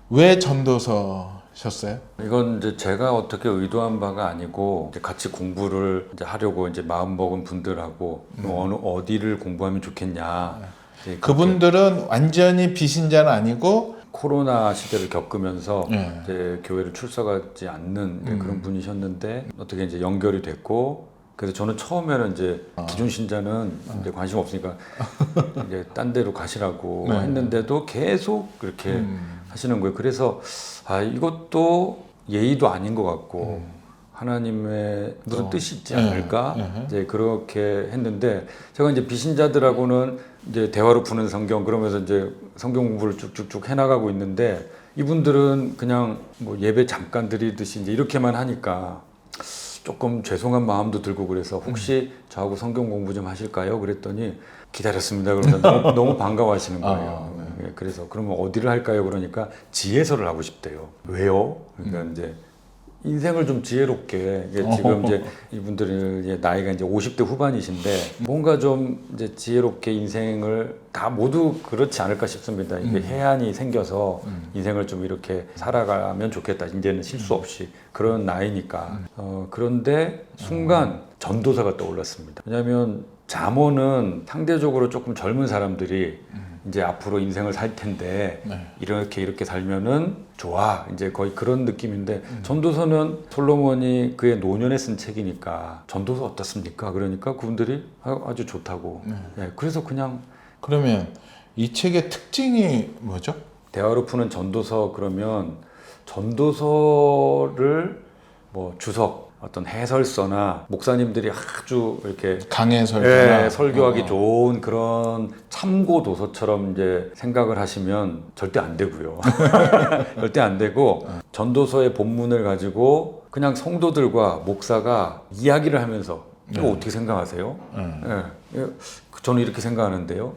왜 전도서셨어요? 이건 이제 제가 어떻게 의도한 바가 아니고 이제 같이 공부를 이제 하려고 이제 마음 먹은 분들하고 어느 어디를 공부하면 좋겠냐. 이제 그분들은 완전히 비신자는 아니고 코로나 시대를 겪으면서 네. 이제 교회를 출석하지 않는 이제 그런 분이셨는데 어떻게 이제 연결이 됐고 그래서 저는 처음에는 이제 기존 신자는 이제 관심 없으니까 이제 딴 데로 가시라고 네. 했는데도 계속 그렇게 하시는 거예요. 그래서 이것도 예의도 아닌 것 같고 하나님의 무슨 뜻이 있지 않을까? 이제 그렇게 했는데 제가 이제 비신자들하고는 이제 대화로 푸는 성경 그러면서 이제 성경 공부를 쭉쭉쭉 해나가고 있는데 이분들은 그냥 뭐 예배 잠깐 드리듯이 이제 이렇게만 하니까 조금 죄송한 마음도 들고 그래서 혹시 저하고 성경 공부 좀 하실까요? 그랬더니 기다렸습니다. 그러면서 너무 반가워하시는 거예요. 네, 그래서 그러면 어디를 할까요? 그러니까 지혜서를 하고 싶대요. 왜요? 그러니까 이제 인생을 좀 지혜롭게 이게 지금 이제 이분들은 이제 나이가 이제 50대 후반이신데 뭔가 좀 이제 지혜롭게 인생을 다 모두 그렇지 않을까 싶습니다. 이게 해안이 생겨서 인생을 좀 이렇게 살아가면 좋겠다. 이제는 실수 없이 그런 나이니까. 그런데 순간 전도사가 떠올랐습니다. 왜냐하면 잠언은 상대적으로 조금 젊은 사람들이 이제 앞으로 인생을 살 텐데 이렇게 살면은 좋아 이제 거의 그런 느낌인데 전도서는 솔로몬이 그의 노년에 쓴 책이니까 전도서 어떻습니까? 그러니까 그분들이 아주 좋다고. 네, 그래서 그냥 그러면 이 책의 특징이 뭐죠? 대화로 푸는 전도서 그러면 전도서를 뭐 주석 어떤 해설서나 목사님들이 아주 이렇게 강해 설교나 설교하기 좋은 그런 참고 도서처럼 이제 생각을 하시면 절대 안 되고요. 절대 안 되고 전도서의 본문을 가지고 그냥 성도들과 목사가 이야기를 하면서 이거 어떻게 생각하세요? 저는 이렇게 생각하는데요.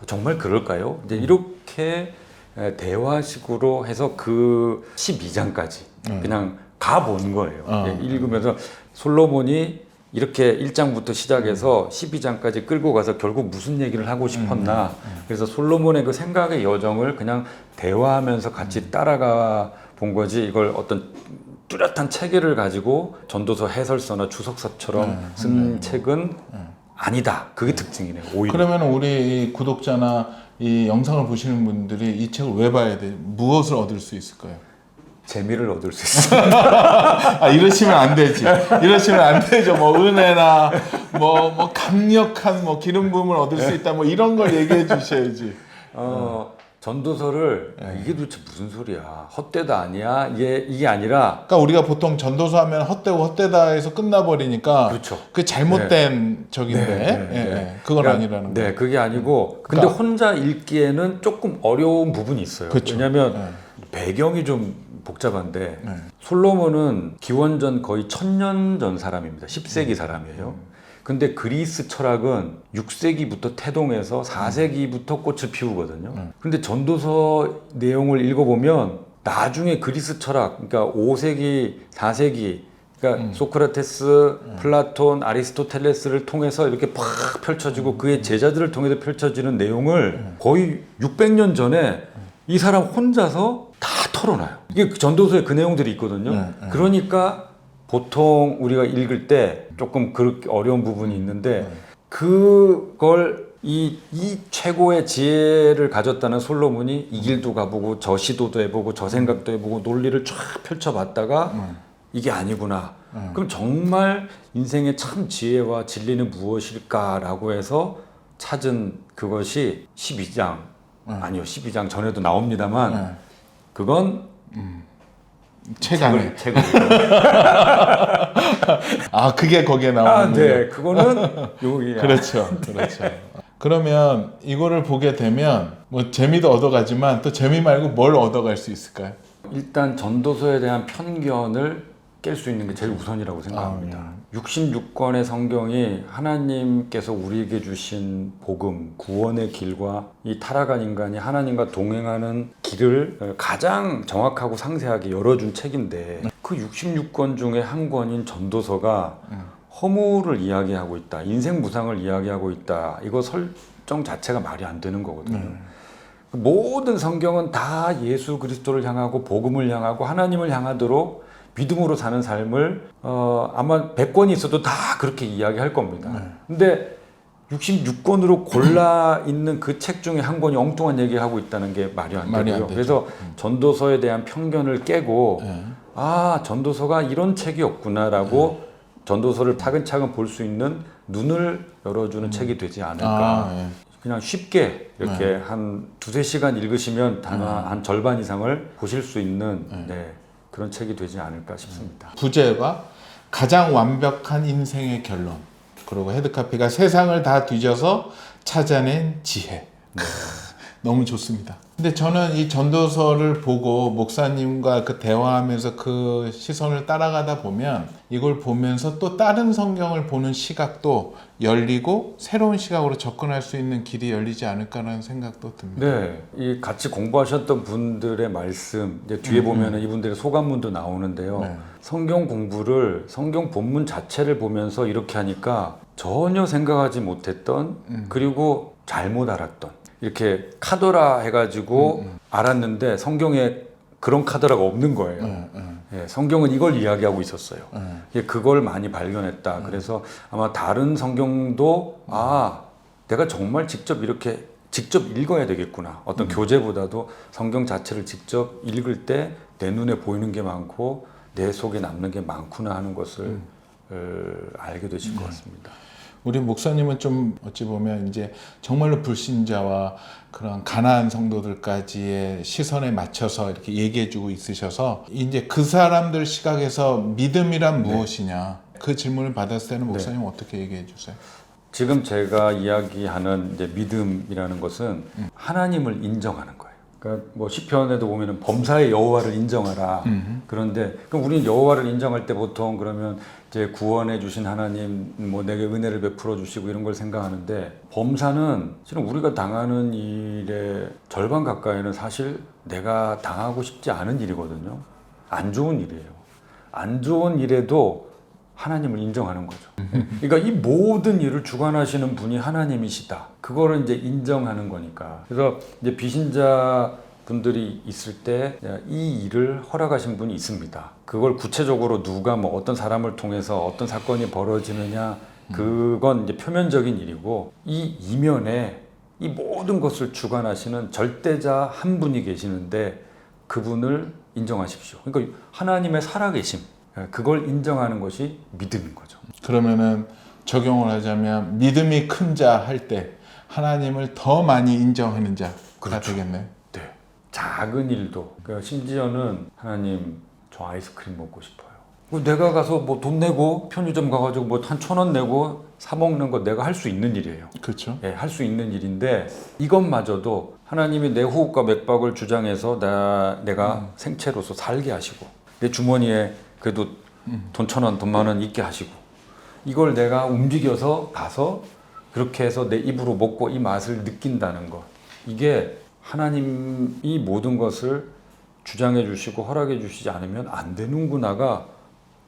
정말 그럴까요? 이제 이렇게 대화식으로 해서 그 12장까지 그냥 가본 거예요. 읽으면서 솔로몬이 이렇게 1장부터 시작해서 12장까지 끌고 가서 결국 무슨 얘기를 하고 싶었나. 그래서 솔로몬의 그 생각의 여정을 그냥 대화하면서 같이 따라가 본 거지 이걸 어떤 뚜렷한 체계를 가지고 전도서 해설서나 주석서처럼 쓴 책은 아니다. 그게 특징이네요. 오히려. 그러면 우리 이 구독자나 이 영상을 보시는 분들이 이 책을 왜 봐야 돼? 무엇을 얻을 수 있을까요? 재미를 얻을 수 있어요. 이러시면 안 되지. 이러시면 안 되죠. 뭐 은혜나 뭐 강력한 뭐 기름 부음을 얻을 수 있다. 뭐 이런 걸 얘기해 주셔야지. 전도서를 이게 도대체 무슨 소리야? 헛되다 아니야? 이게 아니라 그러니까 우리가 보통 전도서 하면 헛되고 헛되다 해서 끝나버리니까 그렇죠. 그 잘못된 적인데 그건 아니라는 거예요. 네, 그게 아니고 근데 혼자 읽기에는 조금 어려운 부분이 있어요. 그렇죠. 왜냐하면 배경이 좀 복잡한데 솔로몬은 기원전 거의 1000년 전 사람입니다. 10세기 사람이에요. 근데 그리스 철학은 6세기부터 태동해서 4세기부터 꽃을 피우거든요. 근데 전도서 내용을 읽어보면 나중에 그리스 철학, 그러니까 5세기, 4세기, 그러니까 소크라테스, 플라톤, 아리스토텔레스를 통해서 이렇게 팍 펼쳐지고 그의 제자들을 통해서 펼쳐지는 내용을 거의 600년 전에 이 사람 혼자서 다 털어놔요. 이게 전도서에 그 내용들이 있거든요. 그러니까 보통 우리가 읽을 때 조금 그렇게 어려운 부분이 있는데 그걸 이 최고의 지혜를 가졌다는 솔로몬이 이 길도 가보고 저 시도도 해보고 저 생각도 해보고 논리를 쫙 펼쳐봤다가 이게 아니구나. 그럼 정말 인생의 참 지혜와 진리는 무엇일까라고 해서 찾은 그것이 12장 아니요 12장 전에도 나옵니다만 그건 책 안에. 책을 그게 거기에 나오는 거예요. 네, 그거는 여기야. 그렇죠. 그러면 이거를 보게 되면 뭐 재미도 얻어가지만 또 재미 말고 뭘 얻어갈 수 있을까요? 일단 전도서에 대한 편견을 깰 수 있는 게 제일 우선이라고 생각합니다. 66권의 성경이 하나님께서 우리에게 주신 복음, 구원의 길과 이 타락한 인간이 하나님과 동행하는 길을 가장 정확하고 상세하게 열어준 책인데 그 66권 중에 한 권인 전도서가 허무를 이야기하고 있다, 인생 무상을 이야기하고 있다. 이거 설정 자체가 말이 안 되는 거거든요. 모든 성경은 다 예수 그리스도를 향하고 복음을 향하고 하나님을 향하도록 믿음으로 사는 삶을 아마 100권이 있어도 다 그렇게 이야기할 겁니다. 근데 66권으로 골라 있는 그 책 중에 한 권이 엉뚱한 얘기하고 있다는 게 말이 안 되고요. 그래서 전도서에 대한 편견을 깨고 아, 전도서가 이런 책이었구나라고 전도서를 차근차근 볼 수 있는 눈을 열어주는 책이 되지 않을까. 그냥 쉽게 이렇게 한 2-3시간 읽으시면 단화 한 절반 이상을 보실 수 있는 그런 책이 되지 않을까 싶습니다. 부제가 가장 완벽한 인생의 결론. 그리고 헤드카피가 세상을 다 뒤져서 찾아낸 지혜. 너무 좋습니다. 근데 저는 이 전도서를 보고 목사님과 그 대화하면서 그 시선을 따라가다 보면 이걸 보면서 또 다른 성경을 보는 시각도 열리고 새로운 시각으로 접근할 수 있는 길이 열리지 않을까라는 생각도 듭니다. 네, 이 같이 공부하셨던 분들의 말씀 이제 뒤에 보면은 이분들의 소감문도 나오는데요. 성경 공부를 성경 본문 자체를 보면서 이렇게 하니까 전혀 생각하지 못했던 그리고 잘못 알았던 이렇게 카더라 해가지고 알았는데 성경에 그런 카더라가 없는 거예요. 예, 성경은 이걸 이야기하고 있었어요. 예, 그걸 많이 발견했다. 그래서 아마 다른 성경도 아, 내가 정말 직접 이렇게 직접 읽어야 되겠구나. 어떤 교재보다도 성경 자체를 직접 읽을 때 내 눈에 보이는 게 많고 내 속에 남는 게 많구나 하는 것을 알게 되실 것 같습니다. 우리 목사님은 좀 어찌 보면 이제 정말로 불신자와 그런 가난한 성도들까지의 시선에 맞춰서 이렇게 얘기해주고 있으셔서 이제 그 사람들 시각에서 믿음이란 무엇이냐 그 질문을 받았을 때는 목사님은 어떻게 얘기해 주세요? 지금 제가 이야기하는 이제 믿음이라는 것은 하나님을 인정하는 거예요. 그러니까 뭐 시편에도 보면은 범사의 여호와를 인정하라. 그런데 그럼 우리는 여호와를 인정할 때 보통 그러면 이제 구원해 주신 하나님 뭐 내게 은혜를 베풀어 주시고 이런 걸 생각하는데 범사는 실은 우리가 당하는 일의 절반 가까이는 사실 내가 당하고 싶지 않은 일이거든요. 안 좋은 일이에요. 안 좋은 일에도 하나님을 인정하는 거죠. 그러니까 이 모든 일을 주관하시는 분이 하나님이시다. 그거를 이제 인정하는 거니까. 그래서 이제 비신자 분들이 있을 때 이 일을 허락하신 분이 있습니다. 그걸 구체적으로 누가 뭐 어떤 사람을 통해서 어떤 사건이 벌어지느냐 그건 이제 표면적인 일이고 이 이면에 이 모든 것을 주관하시는 절대자 한 분이 계시는데 그분을 인정하십시오. 그러니까 하나님의 살아계심 그걸 인정하는 것이 믿음인 거죠. 그러면은 적용을 하자면 믿음이 큰 자 할 때 하나님을 더 많이 인정하는 자가 되겠네요. 네. 작은 일도 그러니까 심지어는 하나님 저 아이스크림 먹고 싶어요. 내가 가서 뭐 돈 내고 편의점 가가지고 뭐 한 1,000원 내고 사 먹는 거 내가 할 수 있는 일이에요. 그렇죠. 예, 할 수 있는 일인데 이것마저도 하나님이 내 호흡과 맥박을 주장해서 내가 생체로서 살게 하시고 내 주머니에 그래도 돈 1,000원, 돈 10,000원 있게 하시고 이걸 내가 움직여서 가서 그렇게 해서 내 입으로 먹고 이 맛을 느낀다는 것 이게 하나님이 모든 것을 주장해 주시고 허락해 주시지 않으면 안 되는구나가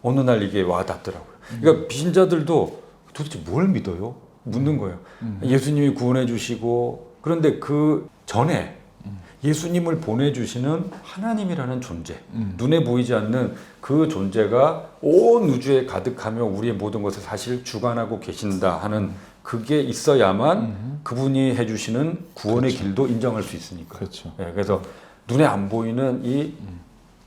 어느 날 이게 와닿더라고요. 그러니까 비신자들도 도대체 뭘 믿어요? 묻는 거예요. 예수님이 구원해 주시고 그런데 그 전에 예수님을 보내주시는 하나님이라는 존재 눈에 보이지 않는 그 존재가 온 우주에 가득하며 우리의 모든 것을 사실 주관하고 계신다 하는 그게 있어야만 그분이 해주시는 구원의 그렇죠. 길도 인정할 수 있으니까. 그렇죠. 예, 그래서 눈에 안 보이는 이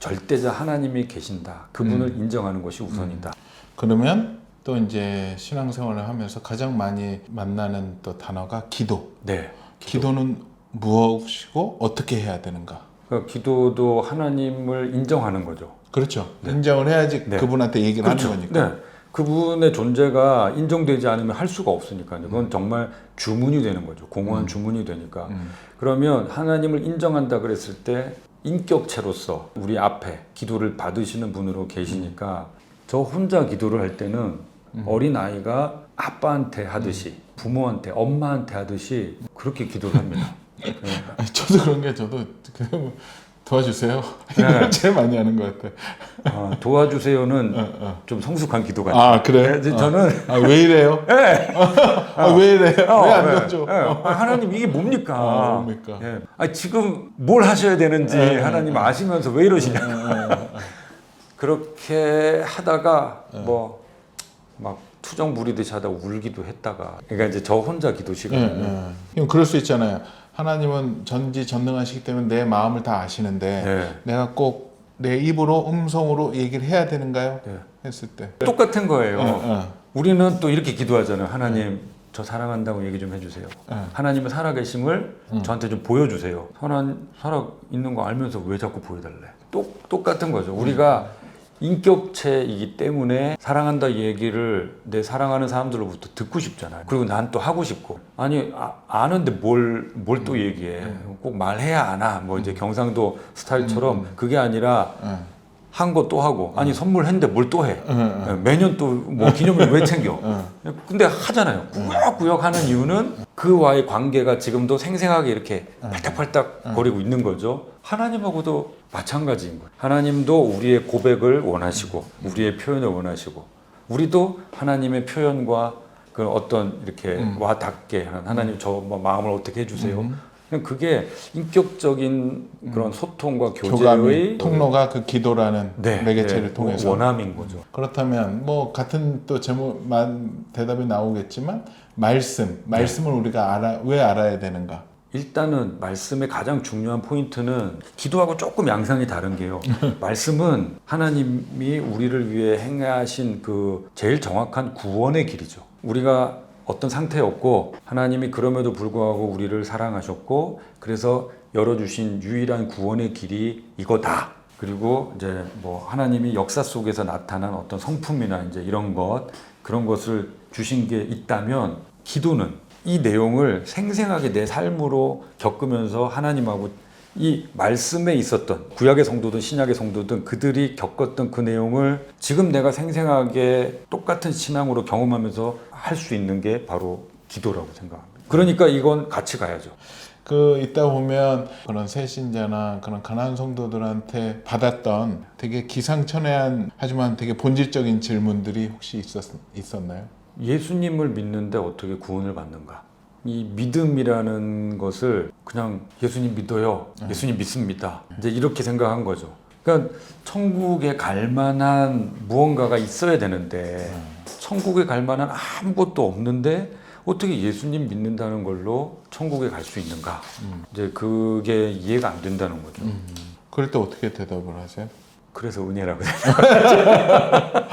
절대자 하나님이 계신다. 그분을 인정하는 것이 우선이다. 그러면 또 이제 신앙생활을 하면서 가장 많이 만나는 또 단어가 기도. 네. 기도는 무엇이고 어떻게 해야 되는가? 그러니까 기도도 하나님을 인정하는 거죠. 그렇죠. 인정을 해야지 네. 그분한테 얘기를 그렇죠. 하는 거니까. 네. 그분의 존재가 인정되지 않으면 할 수가 없으니까요. 그건 정말 주문이 되는 거죠. 공허한 주문이 되니까. 그러면 하나님을 인정한다 그랬을 때 인격체로서 우리 앞에 기도를 받으시는 분으로 계시니까 저 혼자 기도를 할 때는 어린아이가 아빠한테 하듯이 부모한테 엄마한테 하듯이 그렇게 기도를 합니다. 네. 아니, 저도 그런 게 저도 도와주세요. 이걸 제일 많이 하는 것 같아. 도와주세요는 좀 성숙한 기도 같아요. 아 그래? 네, 저는 왜 이래요? 네. 왜 이래요? 왜 안 도와줘? 하나님 이게 뭡니까? 뭡니까? 지금 뭘 하셔야 되는지 하나님 아시면서 왜 이러시냐? 그렇게 하다가 뭐 막 투정 부리듯이 하다가 울기도 했다가 그러니까 이제 저 혼자 기도 시간. 그럴 수 있잖아요. 하나님은 전지전능하시기 때문에 내 마음을 다 아시는데 내가 꼭 내 입으로 음성으로 얘기를 해야 되는가요? 했을 때 똑같은 거예요. 우리는 또 이렇게 기도하잖아요. 하나님 저 사랑한다고 얘기 좀 해주세요. 하나님은 살아계심을 저한테 좀 보여주세요. 살아 있는 거 알면서 왜 자꾸 보여달래? 똑같은 거죠. 우리가 인격체이기 때문에 사랑한다 얘기를 내 사랑하는 사람들로부터 듣고 싶잖아요. 그리고 난 또 하고 싶고 아니 아는데 뭘 또 얘기해. 꼭 말해야 아나. 뭐 이제 경상도 스타일처럼 그게 아니라 한 거 또 하고 아니 선물했는데 뭘 또 해. 매년 또 뭐 기념일 왜 챙겨. 근데 하잖아요. 꾸역꾸역 하는 이유는 그와의 관계가 지금도 생생하게 이렇게 팔딱팔딱 거리고 있는 거죠. 하나님하고도 마찬가지인 거예요. 하나님도 우리의 고백을 원하시고 우리의 표현을 원하시고 우리도 하나님의 표현과 그 어떤 이렇게 와 닿게 하는 하나님 저 뭐 마음을 어떻게 해주세요. 그냥 그게 인격적인 그런 소통과 교제의 통로가 그 기도라는 매개체를 통해서 원함인 거죠. 그렇다면 뭐 같은 또 제목만 대답이 나오겠지만 말씀을 우리가 왜 알아야 되는가? 일단은 말씀의 가장 중요한 포인트는 기도하고 조금 양상이 다른 게요. 말씀은 하나님이 우리를 위해 행하신 그 제일 정확한 구원의 길이죠. 우리가 어떤 상태였고 하나님이 그럼에도 불구하고 우리를 사랑하셨고 그래서 열어주신 유일한 구원의 길이 이거다. 그리고 이제 뭐 하나님이 역사 속에서 나타난 어떤 성품이나 이제 이런 그런 것을 주신 게 있다면 기도는 이 내용을 생생하게 내 삶으로 겪으면서 하나님하고 이 말씀에 있었던 구약의 성도든 신약의 성도든 그들이 겪었던 그 내용을 지금 내가 생생하게 똑같은 신앙으로 경험하면서 할 수 있는 게 바로 기도라고 생각합니다. 그러니까 이건 같이 가야죠. 있다 보면 그런 새신자나 그런 가난한 성도들한테 받았던 되게 기상천외한 하지만 되게 본질적인 질문들이 혹시 있었나요? 예수님을 믿는데 어떻게 구원을 받는가? 이 믿음이라는 것을 그냥 예수님 믿어요. 예수님 믿습니다. 이제 이렇게 생각한 거죠. 그러니까 천국에 갈 만한 무언가가 있어야 되는데 천국에 갈 만한 아무것도 없는데 어떻게 예수님 믿는다는 걸로 천국에 갈 수 있는가? 이제 그게 이해가 안 된다는 거죠. 그럴 때 어떻게 대답을 하세요? 그래서 은혜라고 생각하죠.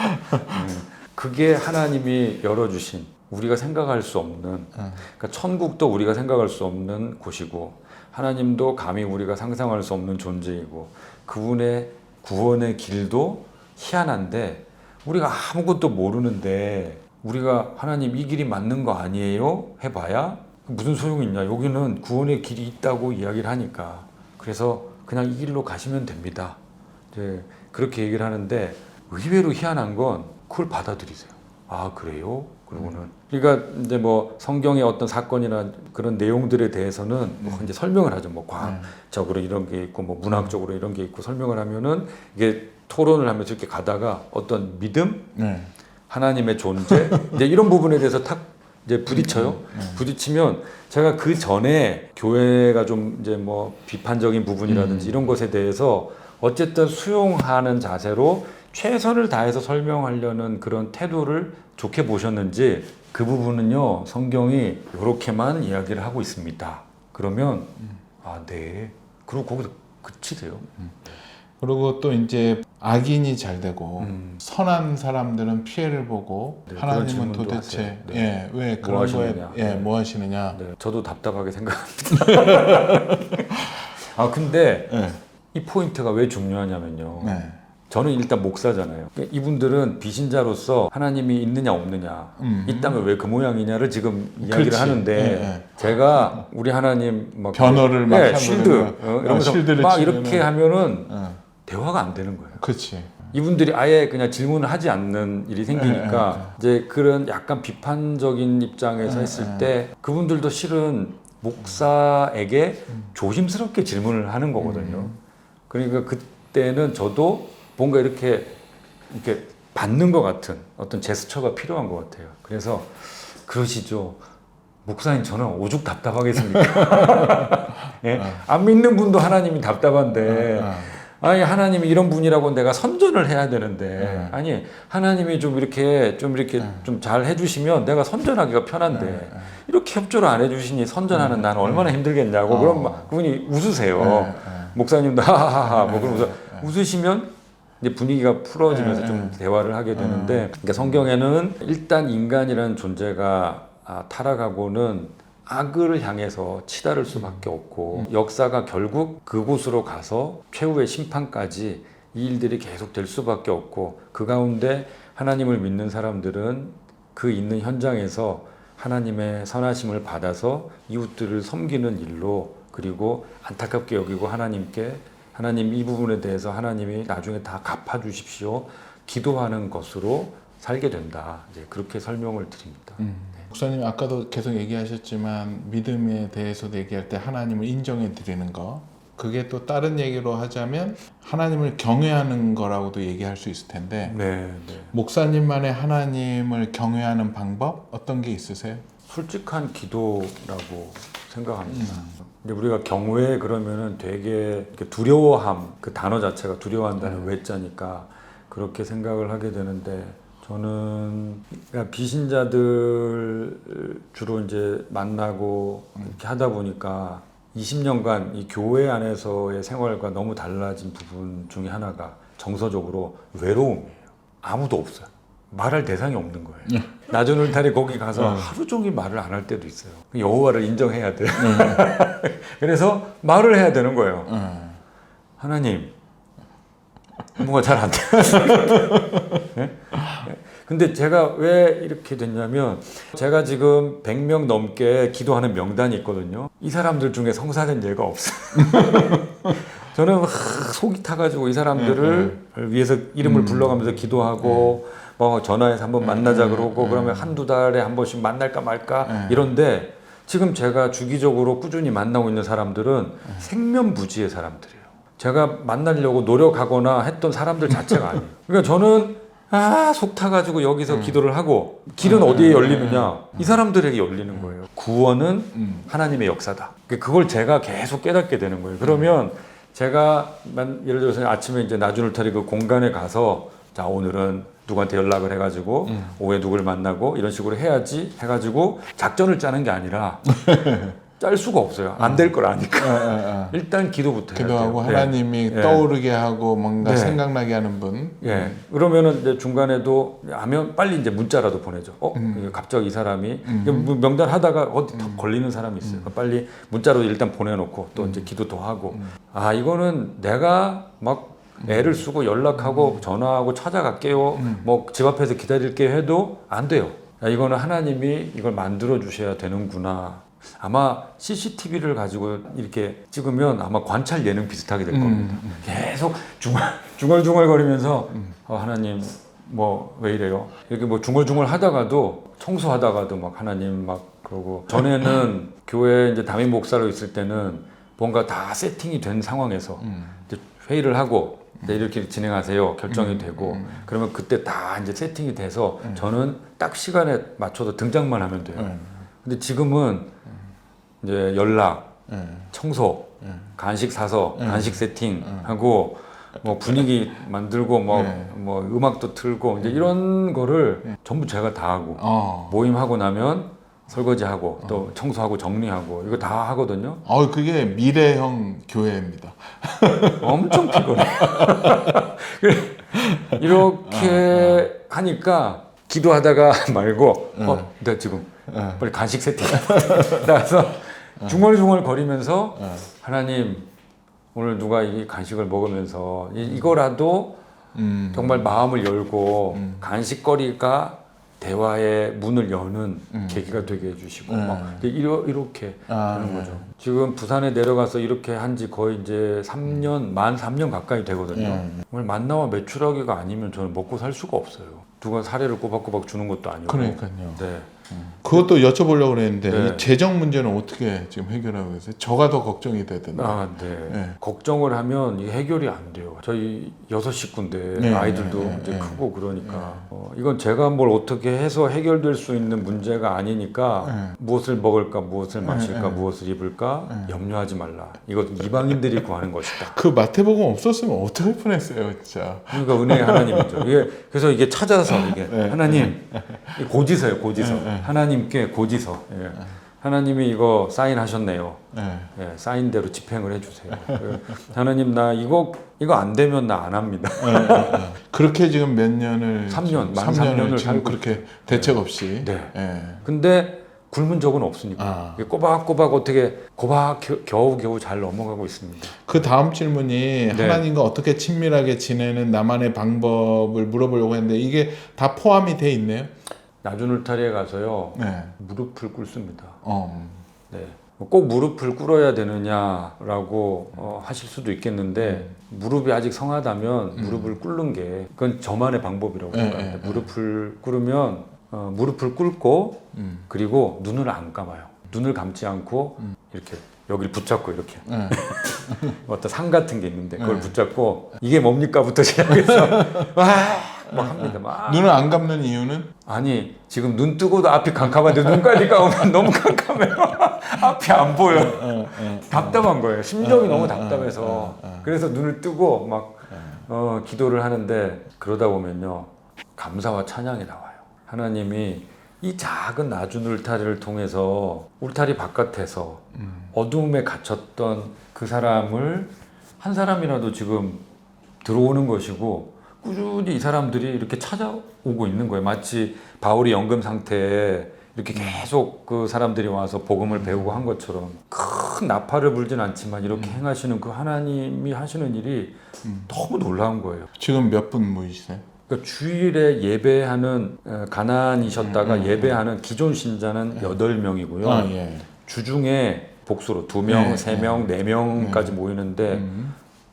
그게 하나님이 열어주신 우리가 생각할 수 없는 그러니까 천국도 우리가 생각할 수 없는 곳이고 하나님도 감히 우리가 상상할 수 없는 존재이고 그분의 구원의 길도 희한한데 우리가 아무것도 모르는데 우리가 하나님 이 길이 맞는 거 아니에요? 해봐야 무슨 소용이 있냐. 여기는 구원의 길이 있다고 이야기를 하니까 그래서 그냥 이 길로 가시면 됩니다. 이제 그렇게 얘기를 하는데 의외로 희한한 건 그걸 받아들이세요. 아 그래요? 그러고는 그러니까 이제 뭐 성경의 어떤 사건이나 그런 내용들에 대해서는 뭐 이제 설명을 하죠. 뭐 과학적으로 이런 게 있고 뭐 문학적으로 이런 게 있고 설명을 하면은 이게 토론을 하면서 이렇게 가다가 어떤 믿음, 하나님의 존재 이제 이런 부분에 대해서 탁 이제 부딪혀요. 부딪히면 제가 그 전에 교회가 좀 이제 뭐 비판적인 부분이라든지 이런 것에 대해서 어쨌든 수용하는 자세로 최선을 다해서 설명하려는 그런 태도를 좋게 보셨는지 그 부분은요 성경이 이렇게만 이야기를 하고 있습니다. 그러면 아 네. 그리고 거기서 그치세요. 그리고 또 이제 악인이 잘 되고 선한 사람들은 피해를 보고 하나님은 도대체 왜 그런 뭐 거에 뭐 하시느냐. 네, 저도 답답하게 생각합니다. 아 근데 이 포인트가 왜 중요하냐면요. 저는 일단 목사잖아요. 이분들은 비신자로서 하나님이 있느냐 없느냐 있다면 왜 그 모양이냐를 지금 이야기를 하는데 제가 우리 하나님 막 변호를 막 쉴드 이러면서 막 이렇게 하면은 대화가 안 되는 거예요. 그렇지. 이분들이 아예 그냥 질문을 하지 않는 일이 생기니까 이제 그런 약간 비판적인 입장에서 했을 때 그분들도 실은 목사에게 조심스럽게 질문을 하는 거거든요. 그러니까 그때는 저도 뭔가 이렇게 받는 것 같은 어떤 제스처가 필요한 것 같아요. 그래서 그러시죠. 목사님 저는 오죽 답답하겠습니까? 예? 안 믿는 분도 하나님이 답답한데 아니 하나님이 이런 분이라고 내가 선전을 해야 되는데 아니 하나님이 좀 이렇게 좀 잘 해주시면 내가 선전하기가 편한데 이렇게 협조를 안 해주시니 선전하는 나는 얼마나 힘들겠냐고 그럼 막 그분이 웃으세요. 목사님도 하하하하 뭐 그러면서 웃으시면 이제 분위기가 풀어지면서 좀 대화를 하게 되는데 그러니까 성경에는 일단 인간이라는 존재가 타락하고는 악을 향해서 치달을 수밖에 없고 역사가 결국 그곳으로 가서 최후의 심판까지 이 일들이 계속 될 수밖에 없고 그 가운데 하나님을 믿는 사람들은 그 있는 현장에서 하나님의 선하심을 받아서 이웃들을 섬기는 일로 그리고 안타깝게 여기고 하나님 이 부분에 대해서 하나님이 나중에 다 갚아주십시오 기도하는 것으로 살게 된다. 이제 그렇게 설명을 드립니다. 목사님 아까도 계속 얘기하셨지만 믿음에 대해서도 얘기할 때 하나님을 인정해 드리는 거 그게 또 다른 얘기로 하자면 하나님을 경외하는 거라고도 얘기할 수 있을 텐데 네. 목사님만의 하나님을 경외하는 방법 어떤 게 있으세요? 솔직한 기도라고 생각합니다. 근데 우리가 경외 그러면은 되게 이렇게 두려워함 그 단어 자체가 두려워한다는 외자니까 그렇게 생각을 하게 되는데 저는 그러니까 비신자들 주로 이제 만나고 이렇게 하다 보니까 20년간 이 교회 안에서의 생활과 너무 달라진 부분 중에 하나가 정서적으로 외로움이에요. 아무도 없어요. 말할 대상이 없는 거예요. 낮은 울타리 거기 가서 하루 종일 말을 안 할 때도 있어요. 여호와를 인정해야 돼. 그래서 말을 해야 되는 거예요. 하나님, 뭐가 잘 안 돼. 네? 근데 제가 왜 이렇게 됐냐면 제가 지금 100명 넘게 기도하는 명단이 있거든요. 이 사람들 중에 성사된 예가 없어요. 저는 속이 타가지고 이 사람들을 위해서 이름을 불러가면서 기도하고 뭐 전화해서 한번 만나자 그러고 그러면 한두 달에 한 번씩 만날까 말까 이런데 지금 제가 주기적으로 꾸준히 만나고 있는 사람들은 생면부지의 사람들이에요. 제가 만나려고 노력하거나 했던 사람들 자체가 아니에요. 그러니까 저는 속 타가지고 여기서 기도를 하고 길은 어디에 열리느냐 이 사람들에게 열리는 거예요. 구원은 하나님의 역사다. 그걸 제가 계속 깨닫게 되는 거예요. 그러면 제가 예를 들어서 아침에 이제 낮은 울타리 그 공간에 가서 자 오늘은 누구한테 연락을 해가지고 오후에 누구를 만나고 이런 식으로 해야지 해가지고 작전을 짜는 게 아니라 짤 수가 없어요. 안 될 걸 아니까. 일단 기도부터 해야 돼요. 기도하고 하나님이 떠오르게 하고 뭔가 생각나게 하는 분. 그러면은 이제 중간에도 하면 빨리 이제 문자라도 보내죠. 갑자기 이 사람이 명단 하다가 어디 더 걸리는 사람이 있어요. 빨리 문자로 일단 보내놓고 또 이제 기도도 하고. 이거는 내가 막 애를 쓰고 연락하고 전화하고 찾아갈게요. 뭐 집 앞에서 기다릴게요 해도 안 돼요. 이거는 하나님이 이걸 만들어 주셔야 되는구나. 아마 CCTV를 가지고 이렇게 찍으면 아마 관찰 예능 비슷하게 될 겁니다. 계속 중얼중얼거리면서 하나님 뭐 왜 이래요? 이렇게 뭐 중얼중얼 하다가도 청소하다가도 막 하나님 막 그러고 전에는 교회 이제 담임 목사로 있을 때는 뭔가 다 세팅이 된 상황에서 이제 회의를 하고 이렇게 진행하세요. 결정이 되고 그러면 그때 다 이제 세팅이 돼서 저는 딱 시간에 맞춰서 등장만 하면 돼요. 근데 지금은 이제 연락, 청소, 간식 사서 간식 세팅하고 뭐 분위기 만들고 뭐 음악도 틀고 이제 이런 거를 전부 제가 다 하고 모임하고 나면 설거지하고 또 청소하고 정리하고 이거 다 하거든요. 그게 미래형 교회입니다. 엄청 피곤해. 이렇게 하니까 기도하다가 말고 내가 지금 빨리 간식 세팅 나가서 중얼중얼 거리면서 하나님 오늘 누가 이 간식을 먹으면서 이거라도 정말 마음을 열고 간식거리가 대화의 문을 여는 계기가 되게 해주시고 막 이렇게 되는 거죠. 지금 부산에 내려가서 이렇게 한지 거의 이제 3년, 만 3년 가까이 되거든요. 오늘 만나와 매출하기가 아니면 저는 먹고 살 수가 없어요. 누가 사례를 꼬박꼬박 주는 것도 아니고. 그러니까요. 네. 그것도 여쭤보려고 그랬는데 네. 이 재정 문제는 어떻게 지금 해결하고 계세요? 저가 더 걱정이 되던데. 네. 네. 걱정을 하면 이게 해결이 안 돼요. 저희 6식구인데 네, 아이들도 네, 이제 네. 크고 그러니까 이건 제가 뭘 어떻게 해서 해결될 수 있는 문제가 아니니까 네. 무엇을 먹을까, 무엇을 마실까, 네. 무엇을 입을까 염려하지 말라. 이것 이방인들이 구하는 것이다. 그 마태복음 없었으면 어떡할 뻔했어요, 진짜. 그러니까 은혜의 하나님이죠. 그래서 이게 찾아서 이게 네. 하나님 고지서예요, 고지서. 네. 하나님께 고지서. 예. 하나님이 이거 사인하셨네요. 네. 예, 사인대로 집행을 해주세요. 하나님 나 이거 안 되면 나 안 합니다. 그렇게 지금 몇 년을 3년, 만 3년을 3년을 지금 살고 그렇게 대책 없이. 네. 예. 근데 굶은 적은 없으니까 아. 이게 꼬박꼬박 어떻게 겨우겨우 잘 넘어가고 있습니다. 그 다음 질문이 네. 하나님과 어떻게 친밀하게 지내는 나만의 방법을 물어보려고 했는데 이게 다 포함이 돼 있네요. 낮은 울타리에 가서요 네. 무릎을 꿇습니다. 네. 꼭 무릎을 꿇어야 되느냐라고 하실 수도 있겠는데 무릎이 아직 성하다면 무릎을 꿇는 게 그건 저만의 방법이라고 생각합니다. 무릎을 꿇으면 무릎을 꿇고 그리고 눈을 안 감아요. 눈을 감지 않고 이렇게 여기를 붙잡고 이렇게 어떤 상 같은 게 있는데 그걸 붙잡고 이게 뭡니까부터 시작해서 막 합니다. 막. 눈을 안 감는 이유는 아니 지금 눈 뜨고도 앞이 캄캄한데 눈까지 감으면 너무 캄캄해요. 앞이 안 보여. 답답한 거예요. 심정이 너무 답답해서 그래서 눈을 뜨고 막 기도를 하는데 그러다 보면요 감사와 찬양이 나와요. 하나님이 이 작은 낮은 울타리를 통해서 울타리 바깥에서 어둠에 갇혔던 그 사람을 한 사람이라도 지금 들어오는 것이고 꾸준히 이 사람들이 이렇게 찾아오고 있는 거예요. 마치 바울이 연금 상태에 이렇게 계속 그 사람들이 와서 복음을 배우고 한 것처럼 큰 나팔을 불진 않지만 이렇게 행하시는 그 하나님이 하시는 일이 너무 놀라운 거예요. 지금 몇 분 모이시나요? 그러니까 주일에 예배하는 가난이셨다가 예배하는 기존 신자는 8명이고요. 아, 예. 주중에 복수로 2명, 네, 3명, 4명까지 모이는데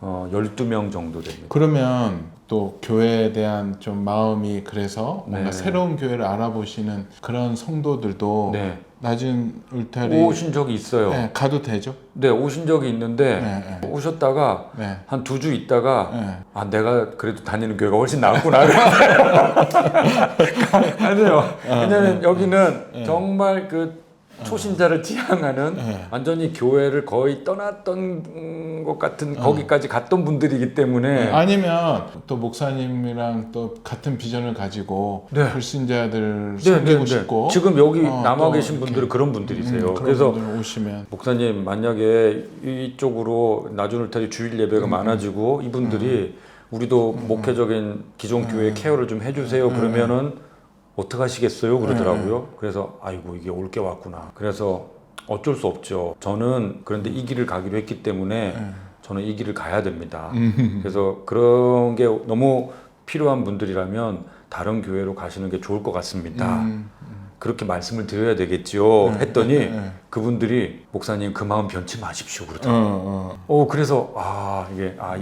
12명 정도 됩니다. 그러면 또 교회에 대한 좀 마음이 그래서 뭔가 네. 새로운 교회를 알아보시는 그런 성도들도 네. 낮은 울타리 오신 적이 있어요. 네, 가도 되죠? 네, 오신 적이 있는데 네, 오셨다가 네. 한 2주 있다가 네. 내가 그래도 다니는 교회가 훨씬 나았구나. 아니요. 왜냐면 여기는 정말 그 초신자를 지향하는 완전히 교회를 거의 떠났던 것 같은 거기까지 갔던 분들이기 때문에 아니면 또 목사님이랑 또 같은 비전을 가지고 네. 불신자들 섬기고 싶고 지금 여기 남아 또 계신 이렇게. 분들은 그런 분들이세요. 그런 그래서 분들 오시면 목사님 만약에 이쪽으로 낮은 울타리 주일 예배가 많아지고 이분들이 우리도 목회적인 기존 교회 케어를 좀 해주세요. 그러면은 어떻게 하시겠어요? 그러더라고요. 그래서 아이고 이게 올 게 왔구나. 그래서 어쩔 수 없죠. 저는 그런데 이 길을 가기로 했기 때문에 저는 이 길을 가야 됩니다. 그래서 그런 게 너무 필요한 분들이라면 다른 교회로 가시는 게 좋을 것 같습니다. 그렇게 말씀을 드려야 되겠지요. 했더니 그분들이 목사님 그 마음 변치 마십시오. 그러더라고요. 그래서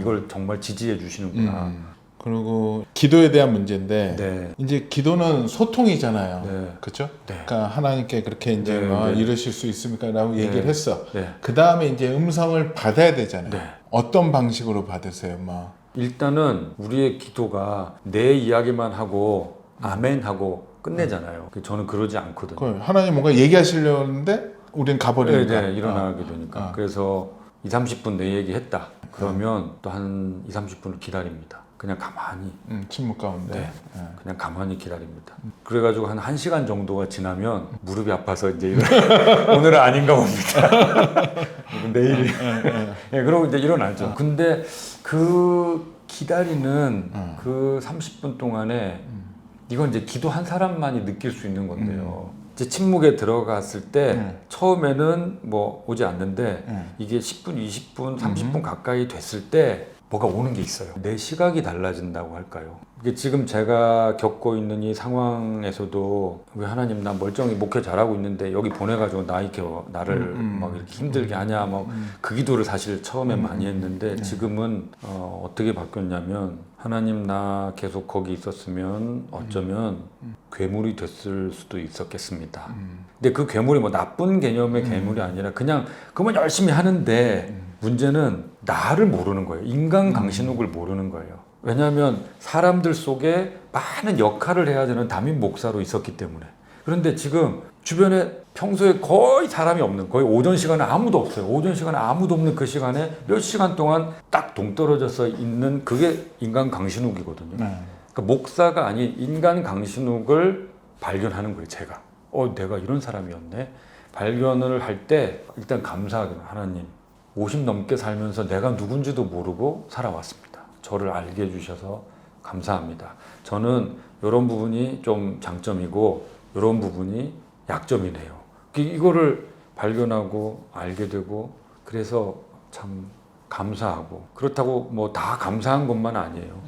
이걸 정말 지지해 주시는구나. 그리고 기도에 대한 문제인데 네. 이제 기도는 소통이잖아요. 네. 그렇죠? 네. 그러니까 하나님께 그렇게 이제 네, 뭐 네. 이루실 수 있습니까라고 얘기를 했어. 네. 그 다음에 이제 음성을 받아야 되잖아요. 네. 어떤 방식으로 받으세요, 뭐? 일단은 우리의 기도가 내 이야기만 하고 아멘 하고 끝내잖아요. 저는 그러지 않거든요. 그 하나님 뭔가 얘기하시려는데 우린 가버리니까. 네, 일어나게 되니까. 그래서 2, 30분 내 얘기 했다. 그러면 또 한 2, 30분을 기다립니다. 그냥 가만히. 침묵 가운데. 네. 그냥 가만히 기다립니다. 그래가지고 한 1시간 정도가 지나면 무릎이 아파서 이제 오늘은 아닌가 봅니다. 내일이. 네, 그러고 이제 일어나죠. 근데 그 기다리는 그 30분 동안에 이건 이제 기도한 사람만이 느낄 수 있는 건데요. 이제 침묵에 들어갔을 때 처음에는 뭐 오지 않는데 이게 10분, 20분, 30분 가까이 됐을 때 뭐가 오는 게 있어요. 내 시각이 달라진다고 할까요? 이게 지금 제가 겪고 있는 이 상황에서도 왜 하나님 나 멀쩡히 목회 잘하고 있는데 여기 보내가지고 나 이렇게 나를 막 이렇게 힘들게 하냐 막 그 기도를 사실 처음에 많이 했는데 지금은 어떻게 바뀌었냐면 하나님 나 계속 거기 있었으면 어쩌면 괴물이 됐을 수도 있었겠습니다. 근데 그 괴물이 뭐 나쁜 개념의 괴물이 아니라 그냥 그만 열심히 하는데 문제는 나를 모르는 거예요. 인간 강신욱을 모르는 거예요. 왜냐하면 사람들 속에 많은 역할을 해야 되는 담임 목사로 있었기 때문에. 그런데 지금 주변에 평소에 거의 사람이 없는, 거의 오전 시간에 아무도 없어요. 오전 시간에 아무도 없는 그 시간에 몇 시간 동안 딱 동떨어져서 있는 그게 인간 강신욱이거든요. 그러니까 목사가 아닌 인간 강신욱을 발견하는 거예요, 제가. 내가 이런 사람이었네. 발견을 할 때 일단 감사하게 하나님 50 넘게 살면서 내가 누군지도 모르고 살아왔습니다. 저를 알게 해주셔서 감사합니다. 저는 이런 부분이 좀 장점이고 이런 부분이 약점이네요. 이거를 발견하고 알게 되고 그래서 참 감사하고 그렇다고 뭐 다 감사한 것만 아니에요.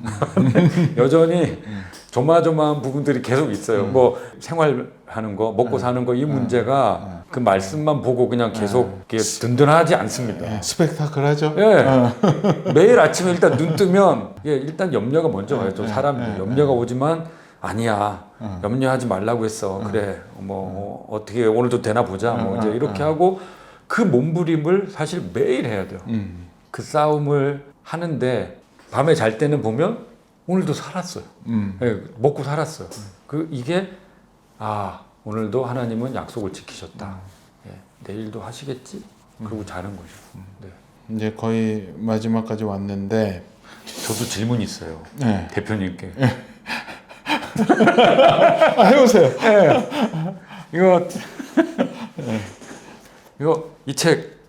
여전히 조마조마한 부분들이 계속 있어요. 뭐 생활하는 거, 먹고 사는 거 이 문제가 그 말씀만 보고 그냥 계속 이렇게 든든하지 않습니다. 스펙타클하죠? 예. 매일 아침에 일단 눈 뜨면 일단 염려가 먼저 와요. 저 사람들 염려가 오지만 아니야. 염려하지 말라고 했어. 그래. 뭐 어떻게 오늘도 되나 보자. 뭐 이제 이렇게 하고 그 몸부림을 사실 매일 해야 돼요. 그 싸움을 하는데 밤에 잘 때는 보면 오늘도 살았어요. 예, 먹고 살았어요. 이게 오늘도 하나님은 약속을 지키셨다. 예, 내일도 하시겠지? 그러고 자는 거죠. 네. 이제 거의 마지막까지 왔는데 저도 질문이 있어요. 네. 대표님께. 해보세요. 네. 이거 이 책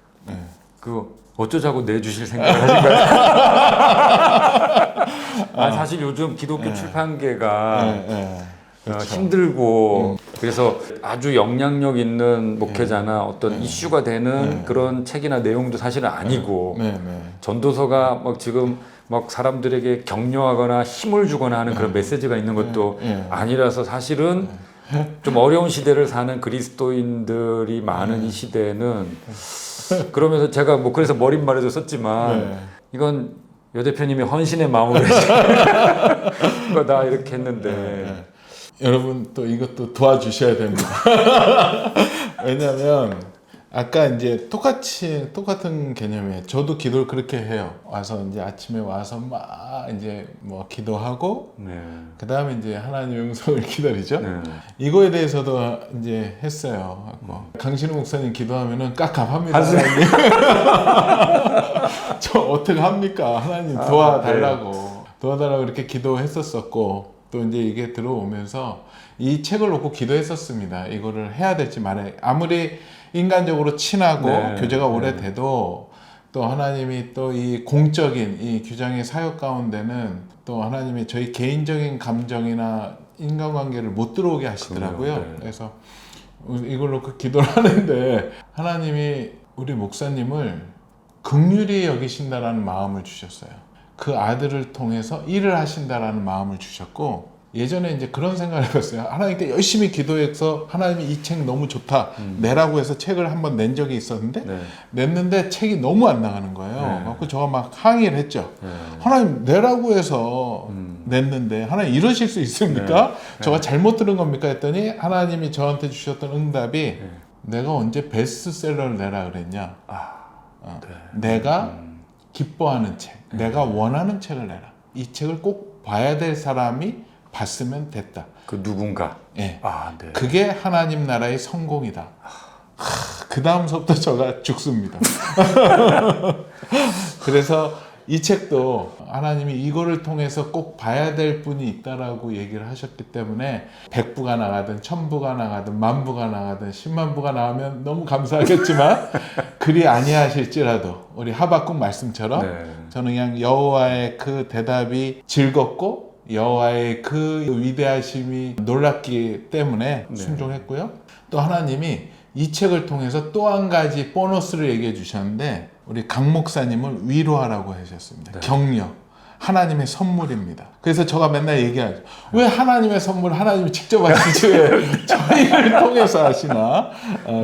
어쩌자고 내주실 생각을 하신가요? 사실 요즘 기독교 출판계가 그렇죠. 힘들고 그래서 아주 영향력 있는 목회자나 어떤 이슈가 되는 그런 책이나 내용도 사실은 아니고 전도서가 막 지금 막 사람들에게 격려하거나 힘을 주거나 하는 그런 메시지가 있는 것도 아니라서 사실은 좀 어려운 시대를 사는 그리스도인들이 많은 이 시대에는 그러면서 제가 뭐 그래서 머릿말에도 썼지만 이건 여 대표님이 헌신의 마음으로 거다 이렇게 했는데 여러분 또 이것도 도와주셔야 됩니다. 왜냐하면 아까 이제 똑같은 개념이에요. 저도 기도를 그렇게 해요. 와서 이제 아침에 와서 막 이제 뭐 기도하고 그 다음에 이제 하나님의 음성을 기다리죠. 이거에 대해서도 이제 했어요. 강신우 목사님 기도하면은 깝깝합니다. 하나님. 저 어떻게 합니까? 하나님 도와달라고 도와달라고 이렇게 기도했었었고 또 이제 이게 들어오면서 이 책을 놓고 기도했었습니다. 이거를 해야 될지 말아야 아무리 인간적으로 친하고 교제가 오래돼도 또 하나님이 또 이 공적인 이 규장의 사역 가운데는 또 하나님이 저희 개인적인 감정이나 인간관계를 못 들어오게 하시더라고요. 그래서 이걸로 그 기도를 하는데 하나님이 우리 목사님을 긍휼히 여기신다라는 마음을 주셨어요. 그 아들을 통해서 일을 하신다라는 마음을 주셨고 예전에 이제 그런 생각을 해봤어요. 하나님께 열심히 기도해서 하나님이 이 책 너무 좋다 내라고 해서 책을 한번 낸 적이 있었는데 냈는데 책이 너무 안 나가는 거예요. 그래서 저가 막 항의를 했죠. 하나님 내라고 해서 냈는데 하나님 이러실 수 있습니까? 저가 잘못 들은 겁니까? 했더니 하나님이 저한테 주셨던 응답이 내가 언제 베스트셀러를 내라 그랬냐? 내가 기뻐하는 책, 내가 원하는 책을 내라. 이 책을 꼭 봐야 될 사람이 봤으면 됐다. 그 누군가. 네. 그게 하나님 나라의 성공이다. 그 다음서부터 저가 죽습니다. 그래서 이 책도 하나님이 이거를 통해서 꼭 봐야 될 분이 있다라고 얘기를 하셨기 때문에 100부가 나가든 1000부가 나가든 10,000부가 나가든 100,000부가 나오면 너무 감사하겠지만 그리 아니하실지라도 우리 하박국 말씀처럼 저는 그냥 여호와의 그 대답이 즐겁고 여호와의 그 위대하심이 놀랍기 때문에 순종했고요. 또 하나님이 이 책을 통해서 또 한 가지 보너스를 얘기해 주셨는데 우리 강 목사님을 위로하라고 하셨습니다. 네. 격려. 하나님의 선물입니다. 그래서 제가 맨날 얘기하죠. 왜 하나님의 선물 하나님이 직접 하시지 왜 저희를 통해서 하시나?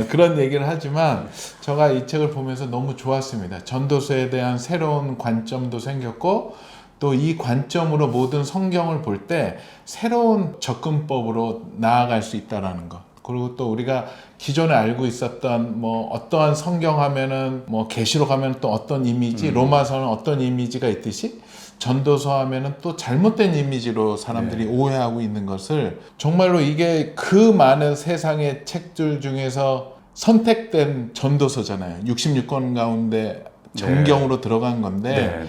그런 얘기를 하지만 제가 이 책을 보면서 너무 좋았습니다. 전도서에 대한 새로운 관점도 생겼고 또 이 관점으로 모든 성경을 볼 때 새로운 접근법으로 나아갈 수 있다는 것. 그리고 또 우리가 기존에 알고 있었던 뭐 어떠한 성경 하면은 뭐 계시록 하면 또 어떤 이미지, 로마서는 어떤 이미지가 있듯이 전도서 하면은 또 잘못된 이미지로 사람들이 오해하고 있는 것을 정말로 이게 그 많은 세상의 책들 중에서 선택된 전도서잖아요. 66권 가운데 정경으로 들어간 건데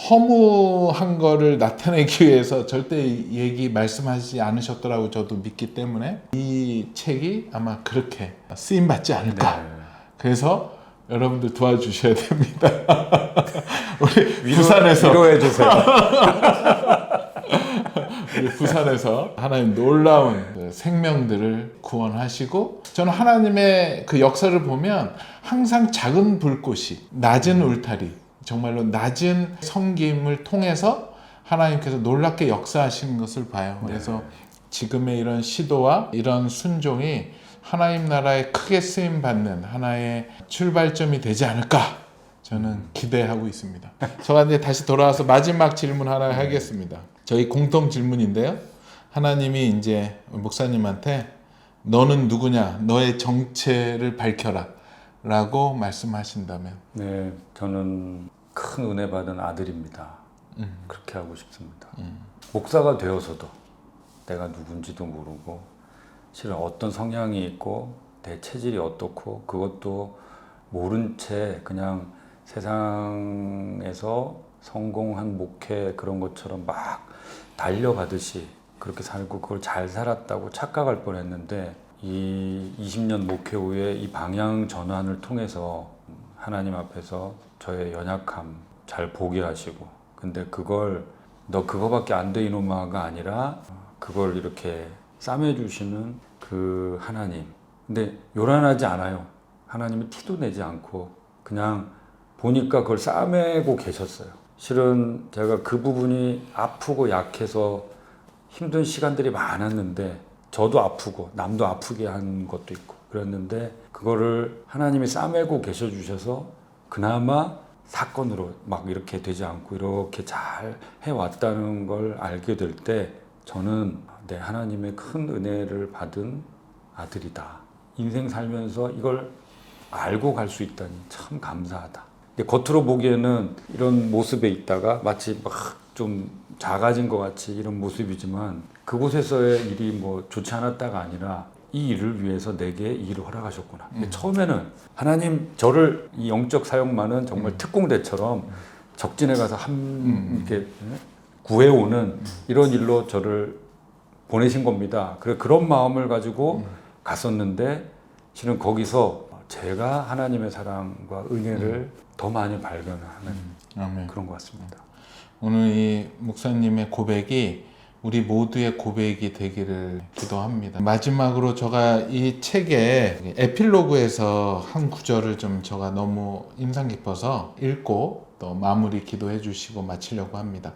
허무한 거를 나타내기 위해서 절대 얘기 말씀하시지 않으셨더라고 저도 믿기 때문에 이 책이 아마 그렇게 쓰임 받지 않을까. 그래서 여러분들 도와주셔야 됩니다. 우리 부산에서 위로해 주세요. 우리 부산에서 하나님 놀라운 그 생명들을 구원하시고 저는 하나님의 그 역사를 보면 항상 작은 불꽃이 낮은 울타리 정말로 낮은 섬김을 통해서 하나님께서 놀랍게 역사하시는 것을 봐요. 그래서 지금의 이런 시도와 이런 순종이 하나님 나라에 크게 쓰임받는 하나의 출발점이 되지 않을까 저는 기대하고 있습니다. 제가 이제 다시 돌아와서 마지막 질문 하나 하겠습니다. 저희 공통 질문인데요. 하나님이 이제 목사님한테 너는 누구냐? 너의 정체를 밝혀라 라고 말씀하신다면 네, 저는 큰 은혜 받은 아들입니다. 그렇게 하고 싶습니다. 목사가 되어서도 내가 누군지도 모르고 실은 어떤 성향이 있고 내 체질이 어떻고 그것도 모른 채 그냥 세상에서 성공한 목회 그런 것처럼 막 달려가듯이 그렇게 살고 그걸 잘 살았다고 착각할 뻔했는데 이 20년 목회 후에 이 방향 전환을 통해서 하나님 앞에서 저의 연약함 잘 보게 하시고 근데 그걸 너 그거밖에 안 돼 이놈아가 아니라 그걸 이렇게 싸매주시는 그 하나님. 근데 요란하지 않아요. 하나님이 티도 내지 않고 그냥 보니까 그걸 싸매고 계셨어요. 실은 제가 그 부분이 아프고 약해서 힘든 시간들이 많았는데 저도 아프고 남도 아프게 한 것도 있고 그랬는데 그거를 하나님이 싸매고 계셔 주셔서 그나마 사건으로 막 이렇게 되지 않고 이렇게 잘 해왔다는 걸 알게 될 때 저는 내 하나님의 큰 은혜를 받은 아들이다. 인생 살면서 이걸 알고 갈 수 있다니 참 감사하다. 근데 겉으로 보기에는 이런 모습에 있다가 마치 막 좀 작아진 것 같이 이런 모습이지만 그곳에서의 일이 뭐 좋지 않았다가 아니라 이 일을 위해서 내게 이 일을 허락하셨구나. 근데 처음에는 하나님 저를 이 영적 사역만은 정말 특공대처럼 적진에 가서 이렇게 구해오는 이런 일로 저를 보내신 겁니다. 그런 마음을 가지고 갔었는데 실은 거기서 제가 하나님의 사랑과 은혜를 더 많이 발견하는 아멘. 그런 것 같습니다. 오늘 이 목사님의 고백이 우리 모두의 고백이 되기를 기도합니다. 마지막으로 제가 이 책의 에필로그에서 한 구절을 좀 제가 너무 인상 깊어서 읽고 또 마무리 기도해 주시고 마치려고 합니다.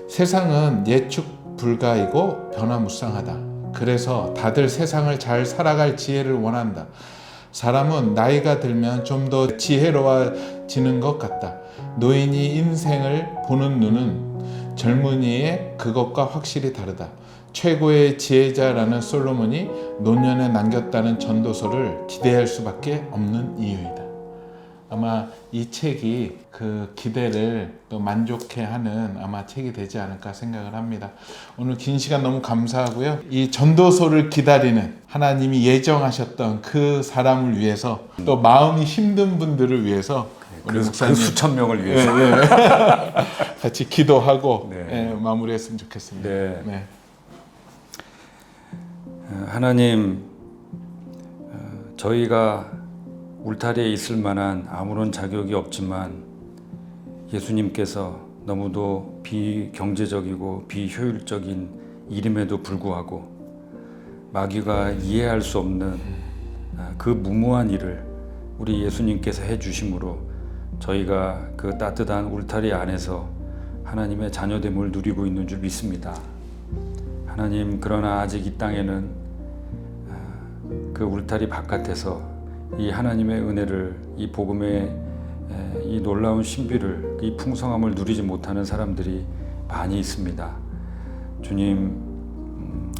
세상은 예측 불가이고 변화무쌍하다. 그래서 다들 세상을 잘 살아갈 지혜를 원한다. 사람은 나이가 들면 좀 더 지혜로워지는 것 같다. 노인이 인생을 보는 눈은 젊은이의 그것과 확실히 다르다. 최고의 지혜자라는 솔로몬이 노년에 남겼다는 전도서를 기대할 수밖에 없는 이유이다. 아마 이 책이 그 기대를 또 만족해 하는 아마 책이 되지 않을까 생각을 합니다. 오늘 긴 시간 너무 감사하고요. 이 전도서를 기다리는 하나님이 예정하셨던 그 사람을 위해서 또 마음이 힘든 분들을 위해서 우리 목사님 그 수천 명을 위해서 같이 기도하고 네. 마무리했으면 좋겠습니다. 네. 네. 하나님, 저희가 울타리에 있을 만한 아무런 자격이 없지만 예수님께서 너무도 비경제적이고 비효율적인 일임에도 불구하고 마귀가 이해할 수 없는 그 무모한 일을 우리 예수님께서 해주심으로 저희가 그 따뜻한 울타리 안에서 하나님의 자녀됨을 누리고 있는 줄 믿습니다. 하나님, 그러나 아직 이 땅에는 그 울타리 바깥에서 이 하나님의 은혜를, 이 복음의 이 놀라운 신비를, 이 풍성함을 누리지 못하는 사람들이 많이 있습니다. 주님,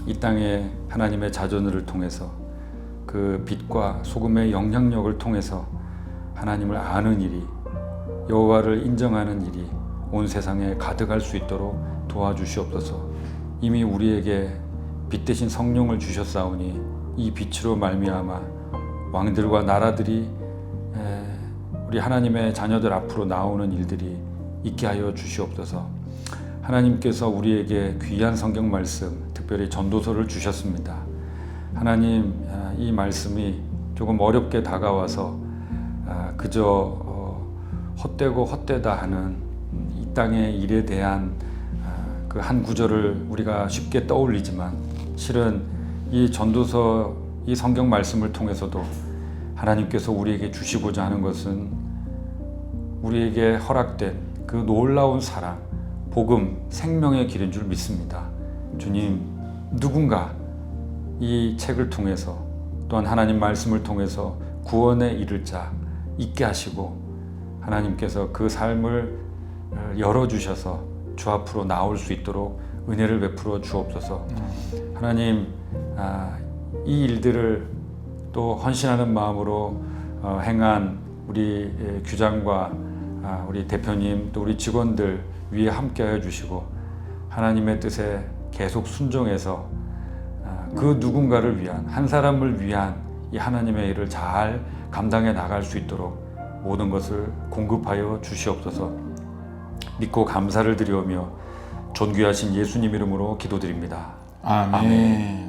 이 땅에 하나님의 자녀들을 통해서 그 빛과 소금의 영향력을 통해서 하나님을 아는 일이, 여호와를 인정하는 일이 온 세상에 가득할 수 있도록 도와주시옵소서. 이미 우리에게 빛 대신 성령을 주셨사오니 이 빛으로 말미암아 왕들과 나라들이 우리 하나님의 자녀들 앞으로 나오는 일들이 있게 하여 주시옵소서. 하나님께서 우리에게 귀한 성경 말씀, 특별히 전도서를 주셨습니다. 하나님, 이 말씀이 조금 어렵게 다가와서 그저 헛되고 헛되다 하는 이 땅의 일에 대한 그 한 구절을 우리가 쉽게 떠올리지만, 실은 이 전도서, 이 성경 말씀을 통해서도 하나님께서 우리에게 주시고자 하는 것은 우리에게 허락된 그 놀라운 사랑, 복음, 생명의 길인 줄 믿습니다. 주님, 누군가 이 책을 통해서, 또한 하나님 말씀을 통해서 구원에 이를 자 있게 하시고, 하나님께서 그 삶을 열어주셔서 주 앞으로 나올 수 있도록 은혜를 베풀어 주옵소서. 하나님, 이 일들을 또 헌신하는 마음으로 행한 우리 규장과 우리 대표님, 또 우리 직원들 위에 함께하여 주시고, 하나님의 뜻에 계속 순종해서 그 누군가를 위한, 한 사람을 위한 이 하나님의 일을 잘 감당해 나갈 수 있도록 모든 것을 공급하여 주시옵소서. 믿고 감사를 드리오며 존귀하신 예수님 이름으로 기도드립니다. 아멘.